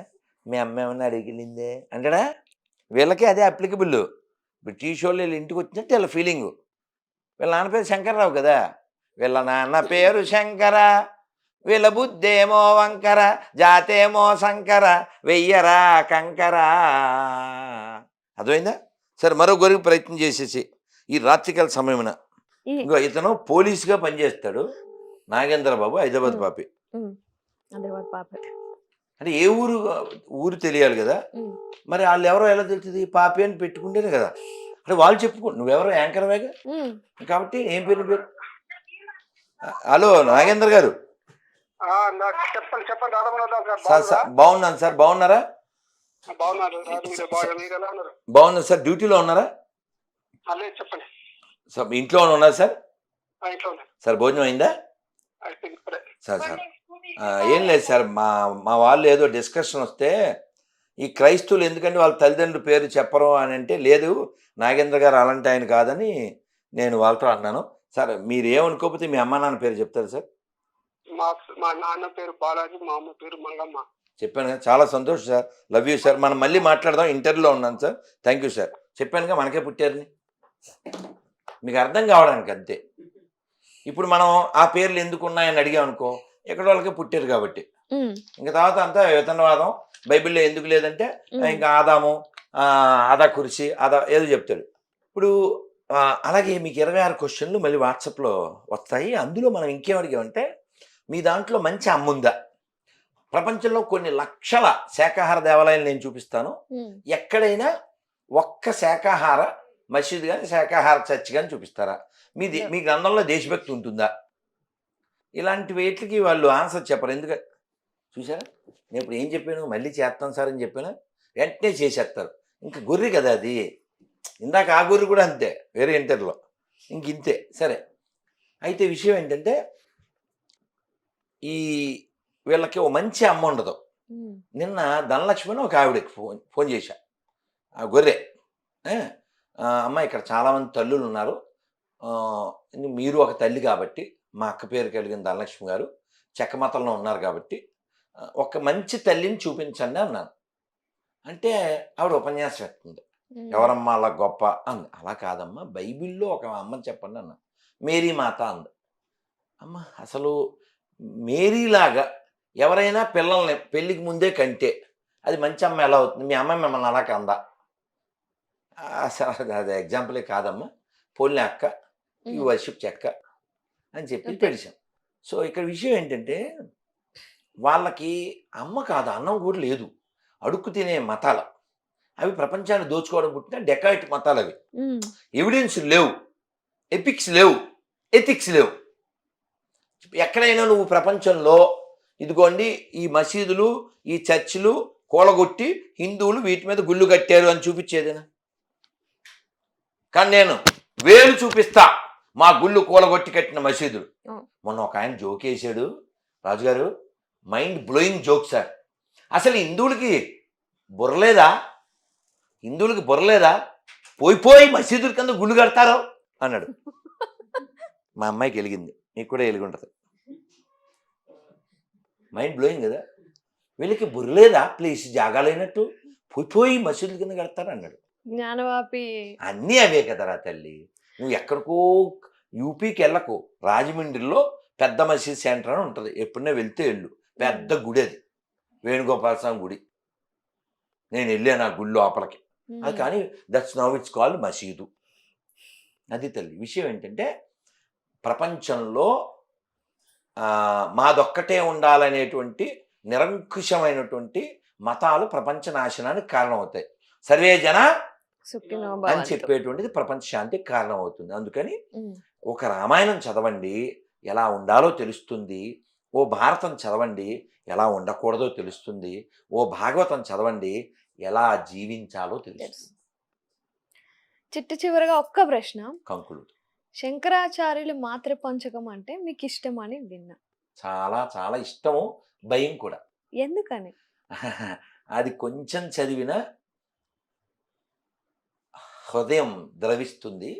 మీ అమ్మ ఏమన్నా అడిగిలిందే అంటాడా? వీళ్ళకి అదే అప్లికబుల్. బ్రిటిష్ వాళ్ళు వీళ్ళ ఇంటికి వచ్చినట్టు వీళ్ళ ఫీలింగు. వీళ్ళ నాన్న పేరు శంకర్రావు కదా, వీళ్ళ నాన్న పేరు శంకర, వీళ్ళ బుద్ధేమో వంకర, జాతేమో శంకర, వెయ్యరా కంకర. అర్థమైందా? సరే, మరో గొరికి ప్రయత్నం చేసేసి ఈ రాత్రికాల సమయమున. ఇంకో ఇతను పోలీసుగా పనిచేస్తాడు, నాగేంద్ర బాబు, హైదరాబాద్ పాపి. అంటే ఏ ఊరు ఊరు తెలియాలి కదా. మరి వాళ్ళు ఎవరో ఎలా తెలుస్తుంది? పాపి అని పెట్టుకుంటేనే కదా. అంటే వాళ్ళు చెప్పుకో నువ్వెవరో యాంకర్ వేగా కాబట్టి ఏం పేరు. హలో నాగేంద్ర గారు. చెప్పండి చెప్పండి రాధమోహన్ సార్ బాగున్నాను సార్, బాగున్నారా? బాగున్నాను సార్. డ్యూటీలో ఉన్నారా చెప్పండి సార్? మీ ఇంట్లో ఉన్నారా సార్? ఇంట్లో సార్ భోజనం అయిందా సార్? సార్ ఏం లేదు సార్, మా వాళ్ళు ఏదో డిస్కషన్ వస్తే ఈ క్రైస్తవులు ఎందుకంటే వాళ్ళ తల్లిదండ్రుల పేరు చెప్పరు అని అంటే, లేదు నాగేంద్ర గారు అలాంటి ఆయన కాదని నేను వాళ్ళతో అన్నాను. సార్ మీరు ఏమనుకోకపోతే మీ అమ్మ నాన్న పేరు చెప్తారు సార్? మా నాన్న పేరు బాలాజీ, మా అమ్మ పేరు మంగమ్మ. చెప్పాను కదా, చాలా సంతోషం సార్. Love you sir. మనం మళ్ళీ మాట్లాడదాం, ఇంటర్వ్యూలో ఉన్నాను సార్. Thank you sir. చెప్పానుగా మనకే పుట్టారని, మీకు అర్థం కావడానికి అంతే. ఇప్పుడు మనం ఆ పేర్లు ఎందుకు ఉన్నాయని అడిగామనుకో, ఎక్కడ వాళ్ళకే పుట్టారు కాబట్టి. ఇంకా తర్వాత అంతా విత్తనవాదం. బైబిల్లో ఎందుకు లేదంటే ఇంకా ఆదాము, ఆదా కురిసి ఆదా ఏదో చెప్తాడు. ఇప్పుడు అలాగే మీకు 26 క్వశ్చన్లు మళ్ళీ వాట్సాప్లో వస్తాయి. అందులో మనం ఇంకేం అడిగామంటే, మీ దాంట్లో మంచి అమ్ముందా? ప్రపంచంలో కొన్ని లక్షల శాకాహార దేవాలయాలు నేను చూపిస్తాను. ఎక్కడైనా ఒక్క శాకాహార మసీదు కానీ శాకాహార చర్చ్ కానీ చూపిస్తారా? మీ గ్రంథంలో దేశభక్తి ఉంటుందా? ఇలాంటి వేటికి వాళ్ళు ఆన్సర్ చెప్పరు. ఎందుకంటే చూసారా, నేను ఇప్పుడు ఏం చెప్పాను, మళ్ళీ చేస్తాను సార్ అని చెప్పాను, వెంటనే చేసేస్తారు. ఇంకా గొర్రె కదా అది. ఇందాక ఆ గొర్రె కూడా అంతే, వేరే ఇంటర్లో ఇంతే. సరే, అయితే విషయం ఏంటంటే, ఈ వీళ్ళకి ఓ మంచి అమ్మ ఉండదు. నిన్న ధనలక్ష్మి అని ఒక ఆవిడకి ఫోన్ చేశా, ఆ గొర్రె. అమ్మ ఇక్కడ చాలామంది తల్లులు ఉన్నారు, మీరు ఒక తల్లి కాబట్టి, మా అక్క పేరు కలిగిన ధనలక్ష్మి గారు చెక్కమతంలో ఉన్నారు కాబట్టి ఒక మంచి తల్లిని చూపించండి అన్నాను. అంటే ఆవిడ ఉపన్యాసం ఎత్తుంది, ఎవరమ్మా అలా గొప్ప అంది. అలా కాదమ్మా, బైబిల్లో ఒక అమ్మని చెప్పండి అన్నా. మేరీ మాత అంది. అమ్మ అసలు మేరీలాగా ఎవరైనా పిల్లల్ని పెళ్ళికి ముందే కంటే అది మంచి అమ్మ ఎలా అవుతుంది? మీ అమ్మ మిమ్మల్ని అలా కందా? అసలు అది ఎగ్జాంపులే కాదమ్మా, పోలే అక్క, ఈ వర్షిప్ చెక్క అని చెప్పి తెలిసాం. సో ఇక్కడ విషయం ఏంటంటే, వాళ్ళకి అమ్మ కాదు, అన్నం కూడా లేదు, అడుక్కు తినే మతాలు అవి. ప్రపంచాన్ని దోచుకోవడం పుట్టిన డెకాయిట్ మతాలు అవి. ఎవిడెన్స్ లేవు, ఎపిక్స్ లేవు, ఎథిక్స్ లేవు. ఎక్కడైనా నువ్వు ప్రపంచంలో ఇదిగోండి ఈ మసీదులు ఈ చర్చిలు కూలగొట్టి హిందువులు వీటి మీద గుళ్ళు కట్టారు అని చూపించేదేనా? కానీ నేను వేలు చూపిస్తా, మా గుళ్ళు కూలగొట్టి కట్టిన మసీదులు. మొన్న ఒక ఆయన జోక్ వేసాడు రాజుగారు, మైండ్ బ్లోయింగ్ జోక్ సార్. అసలు హిందువులకి బుర్రలేదా? హిందువులకి బుర్రలేదా? పోయి మసీదుల కింద గుళ్ళు కడతారో అన్నాడు. మా అమ్మాయికి వెలిగింది, నీకు కూడా వెలిగి ఉంటుంది. మైండ్ బ్లోయింగ్ కదా. వీళ్ళకి బుర్రలేదా? ప్లేస్ జాగాలైనట్టు పోయి మసీదుల కింద కడతారు అన్నాడు. జ్ఞానవాపి అన్నీ అవే కదరా తల్లి. నువ్వు ఎక్కడికో యూపీకి వెళ్ళకు, రాజమండ్రిలో పెద్ద మసీద్ సెంటర్ అని ఉంటుంది, ఎప్పుడైనా వెళ్తే వెళ్ళు. పెద్ద గుడి అది, వేణుగోపాల స్వామి గుడి. నేను వెళ్ళాను ఆ గుడి లోపలికి. అది కానీ దట్స్ నౌ ఇట్స్ కాల్డ్ మసీదు. అది తల్లి. విషయం ఏంటంటే, ప్రపంచంలో మాదొక్కటే ఉండాలనేటువంటి నిరంకుశమైనటువంటి మతాలు ప్రపంచ నాశనానికి కారణమవుతాయి. సర్వే జన అని చెప్పేటువంటిది ప్రపంచ శాంతికి కారణం అవుతుంది. అందుకని ఒక రామాయణం చదవండి, ఎలా ఉండాలో తెలుస్తుంది. ఓ భారతం చదవండి, ఎలా ఉండకూడదో తెలుస్తుంది. ఓ భాగవతం చదవండి, ఎలా జీవించాలో తెలుస్తుంది. చివరగా ఒక్క ప్రశ్న, కంకులు. శంకరాచార్యులు మాతృపంచకం అంటే మీకు ఇష్టమని విన్నా. చాలా చాలా ఇష్టము, భయం కూడా. ఎందుకని? అది కొంచెం చదివిన హృదయం ద్రవిస్తుంది.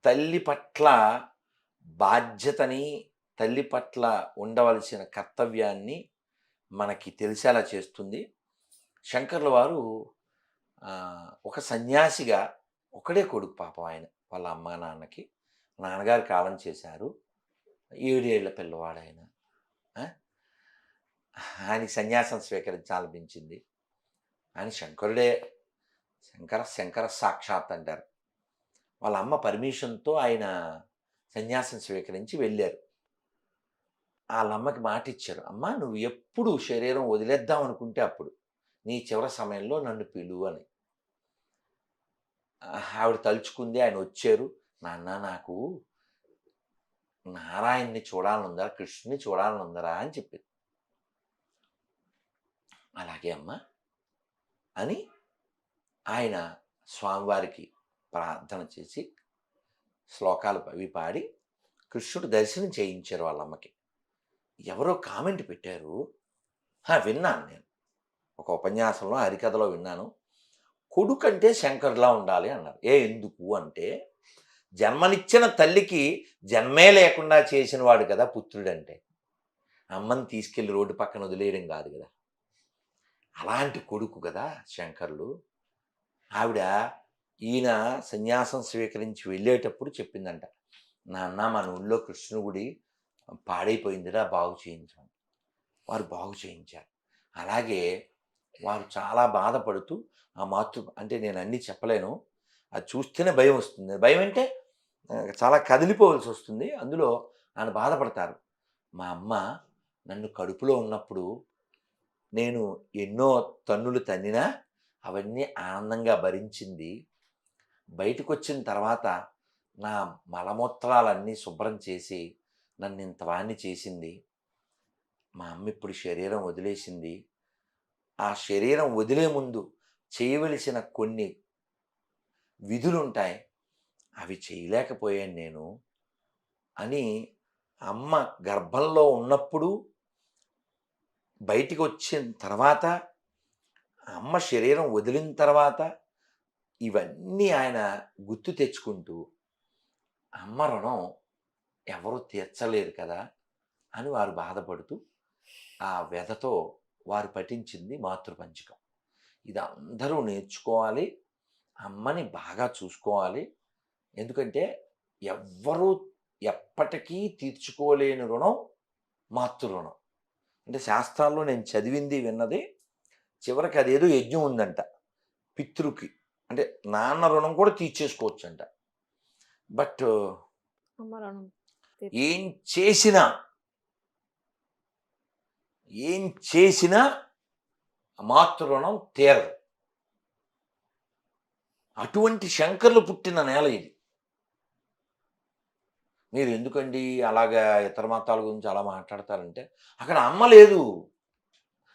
తల్లి పట్ల బాధ్యతని, తల్లి పట్ల ఉండవలసిన కర్తవ్యాన్ని మనకి తెలిసేలా చేస్తుంది. శంకర్ల వారు ఒక సన్యాసిగా, ఒకడే కొడుకు పాపం ఆయన, వాళ్ళ అమ్మ నాన్నకి. నాన్నగారు కాలం చేశారు, 7 ఏళ్ల పిల్లవాడు ఆయన. ఆయనకి సన్యాసం స్వీకరించాలనిపించింది. ఆయన శంకరుడే, శంకర సాక్షాత్ అంటారు. వాళ్ళ అమ్మ పర్మిషన్తో ఆయన సన్యాసం స్వీకరించి వెళ్ళారు. వాళ్ళమ్మకి మాట ఇచ్చారు, అమ్మ నువ్వు ఎప్పుడు శరీరం వదిలేద్దాం అనుకుంటే అప్పుడు నీ చివరి సమయంలో నన్ను పిలువు అని. ఆవిడ తలుచుకుంది, ఆయన వచ్చారు. నాన్న నాకు నారాయణ్ణి చూడాలనుందరా, కృష్ణుని చూడాలనుందరా అని చెప్పింది. అలాగే అమ్మా అని ఆయన స్వామివారికి ప్రార్థన చేసి శ్లోకాలు అవి పాడి కృష్ణుడు దర్శనం చేయించారు వాళ్ళమ్మకి. ఎవరో కామెంట్ పెట్టారు, విన్నాను నేను ఒక ఉపన్యాసంలో హరికథలో విన్నాను, కొడుకంటే శంకరులా ఉండాలి అన్నారు. ఎందుకు అంటే జన్మనిచ్చిన తల్లికి జన్మే లేకుండా చేసిన వాడు కదా పుత్రుడంటే. అమ్మని తీసుకెళ్ళి రోడ్డు పక్కన వదిలేయడం కాదు కదా, అలాంటి కొడుకు కదా శంకరులు. ఆవిడ ఈయన సన్యాసం స్వీకరించి వెళ్ళేటప్పుడు చెప్పిందంట, నాన్న మన ఊళ్ళో కృష్ణుడి గుడి పాడైపోయిందిరా, బాగు చేయించాను. వారు బాగు చేయించారు. అలాగే వారు చాలా బాధపడుతూ ఆ అంటే నేను అన్నీ చెప్పలేను, అది చూస్తేనే భయం వస్తుంది. భయం అంటే చాలా కదిలిపోవలసి వస్తుంది. అందులో ఆయన బాధపడతారు. మా అమ్మ నన్ను కడుపులో ఉన్నప్పుడు నేను ఎన్నో తన్నులు తన్నినా అవన్నీ ఆనందంగా భరించింది. బయటకు వచ్చిన తర్వాత నా మలమూత్రాలన్నీ శుభ్రం చేసి నన్ను ఇంతవాణ్ణి చేసింది. మా అమ్మ ఇప్పుడు శరీరం వదిలేసింది. ఆ శరీరం వదిలే ముందు చేయవలసిన కొన్ని విధులుంటాయి, అవి చేయలేకపోయాను నేను అని అమ్మ గర్భంలో ఉన్నప్పుడు, బయటికి వచ్చిన తర్వాత, అమ్మ శరీరం వదిలిన తర్వాత ఇవన్నీ ఆయన గుర్తు తెచ్చుకుంటూ అమ్మ రుణం ఎవరు తీర్చలేరు కదా అని వారు బాధపడుతూ ఆ వ్యధతో వారు పఠించింది మాతృపంచకం. ఇది అందరూ నేర్చుకోవాలి, అమ్మని బాగా చూసుకోవాలి. ఎందుకంటే ఎవ్వరూ ఎప్పటికీ తీర్చుకోలేని రుణం మాతృ రుణం. అంటే శాస్త్రాల్లో నేను చదివింది విన్నది, చివరికి అదేదో యజ్ఞం ఉందంట పితృకి, అంటే నాన్న రుణం కూడా తీర్చేసుకోవచ్చు అంట. బట్ ఏం చేసినా మాతృ రుణం తీరదు. అటువంటి శంకర్లు పుట్టిన నేల ఇది. మీరు ఎందుకండి అలాగా ఇతర మతాల గురించి అలా మాట్లాడతారంటే, అక్కడ అమ్మ లేదు,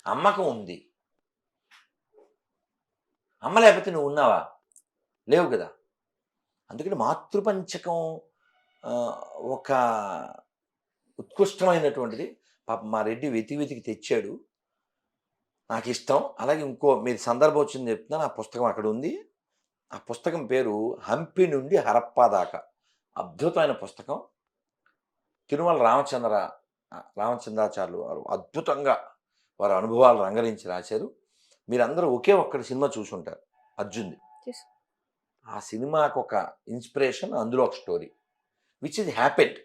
అమ్మకం ఉంది. అమ్మ లేకపోతే నువ్వు ఉన్నావా? లేవు కదా. అందుకని మాతృపంచకం ఒక ఉత్కృష్టమైనటువంటిది. పాప మా రెడ్డి వెతికి తెచ్చాడు, నాకు ఇష్టం. అలాగే ఇంకో మీరు సందర్భం వచ్చింది చెప్తున్నాను, ఆ పుస్తకం అక్కడ ఉంది. ఆ పుస్తకం పేరు హంపి నుండి హరప్పా దాకా, అద్భుతమైన పుస్తకం. తిరుమల రామచంద్రాచార్యులు వారు అద్భుతంగా వారి అనుభవాలు రంగరించి రాశారు. మీరందరూ ఒకే ఒక్కటి సినిమా చూసుంటారు, అర్జున్ది. ఆ సినిమాకు ఒక ఇన్స్పిరేషన్, అందులో ఒక స్టోరీ విచ్ ఇస్ హ్యాపెండ్.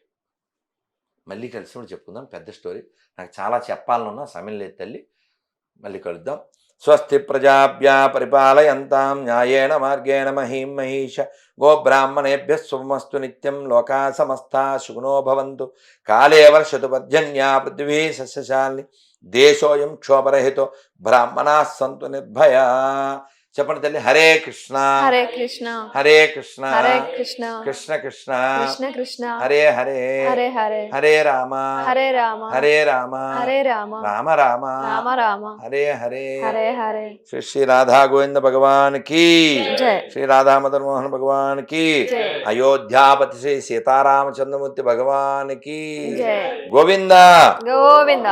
మళ్ళీ కలిసినప్పుడు చెప్పుకుందాం, పెద్ద స్టోరీ. నాకు చాలా చెప్పాలనున్నా, సమయం లేదు తల్లి. మళ్ళీ కలుద్దాం. స్వస్తి ప్రజాభ్యా పరిపాలయంతాం న్యాయేన మార్గేణ మహీం మహీష గోబ్రాహ్మణేభ్యः శుభమస్తు నిత్యం. లోకా సమస్తా సుఖినో భవంతు. కాలే వర్షతు పర్జన్యా పృథివీ సస్యశాలిని. దేశోయం క్షోభరహితో బ్రాహ్మణాః సంతు నిర్భయా. చెప్పండి తల్లి. హరే కృష్ణ హరే కృష్ణ హరే కృష్ణ హరే కృష్ణ కృష్ణ కృష్ణ కృష్ణ కృష్ణ హరే హరే హరే హరే హరే రామ హరే రామ హరే రామ హరే రామ రామ రామ రామ రామ హరే హరే హరే హరే. శ్రీ శ్రీ రాధా గోవింద భగవాన్ కి జై. శ్రీ రాధా మదన్ మోహన్ భగవాన్ కి జై. అయోధ్యాపతి శ్రీ సీతారామచంద్రమూర్తి భగవాన్ కి జై. గోవింద గోవింద.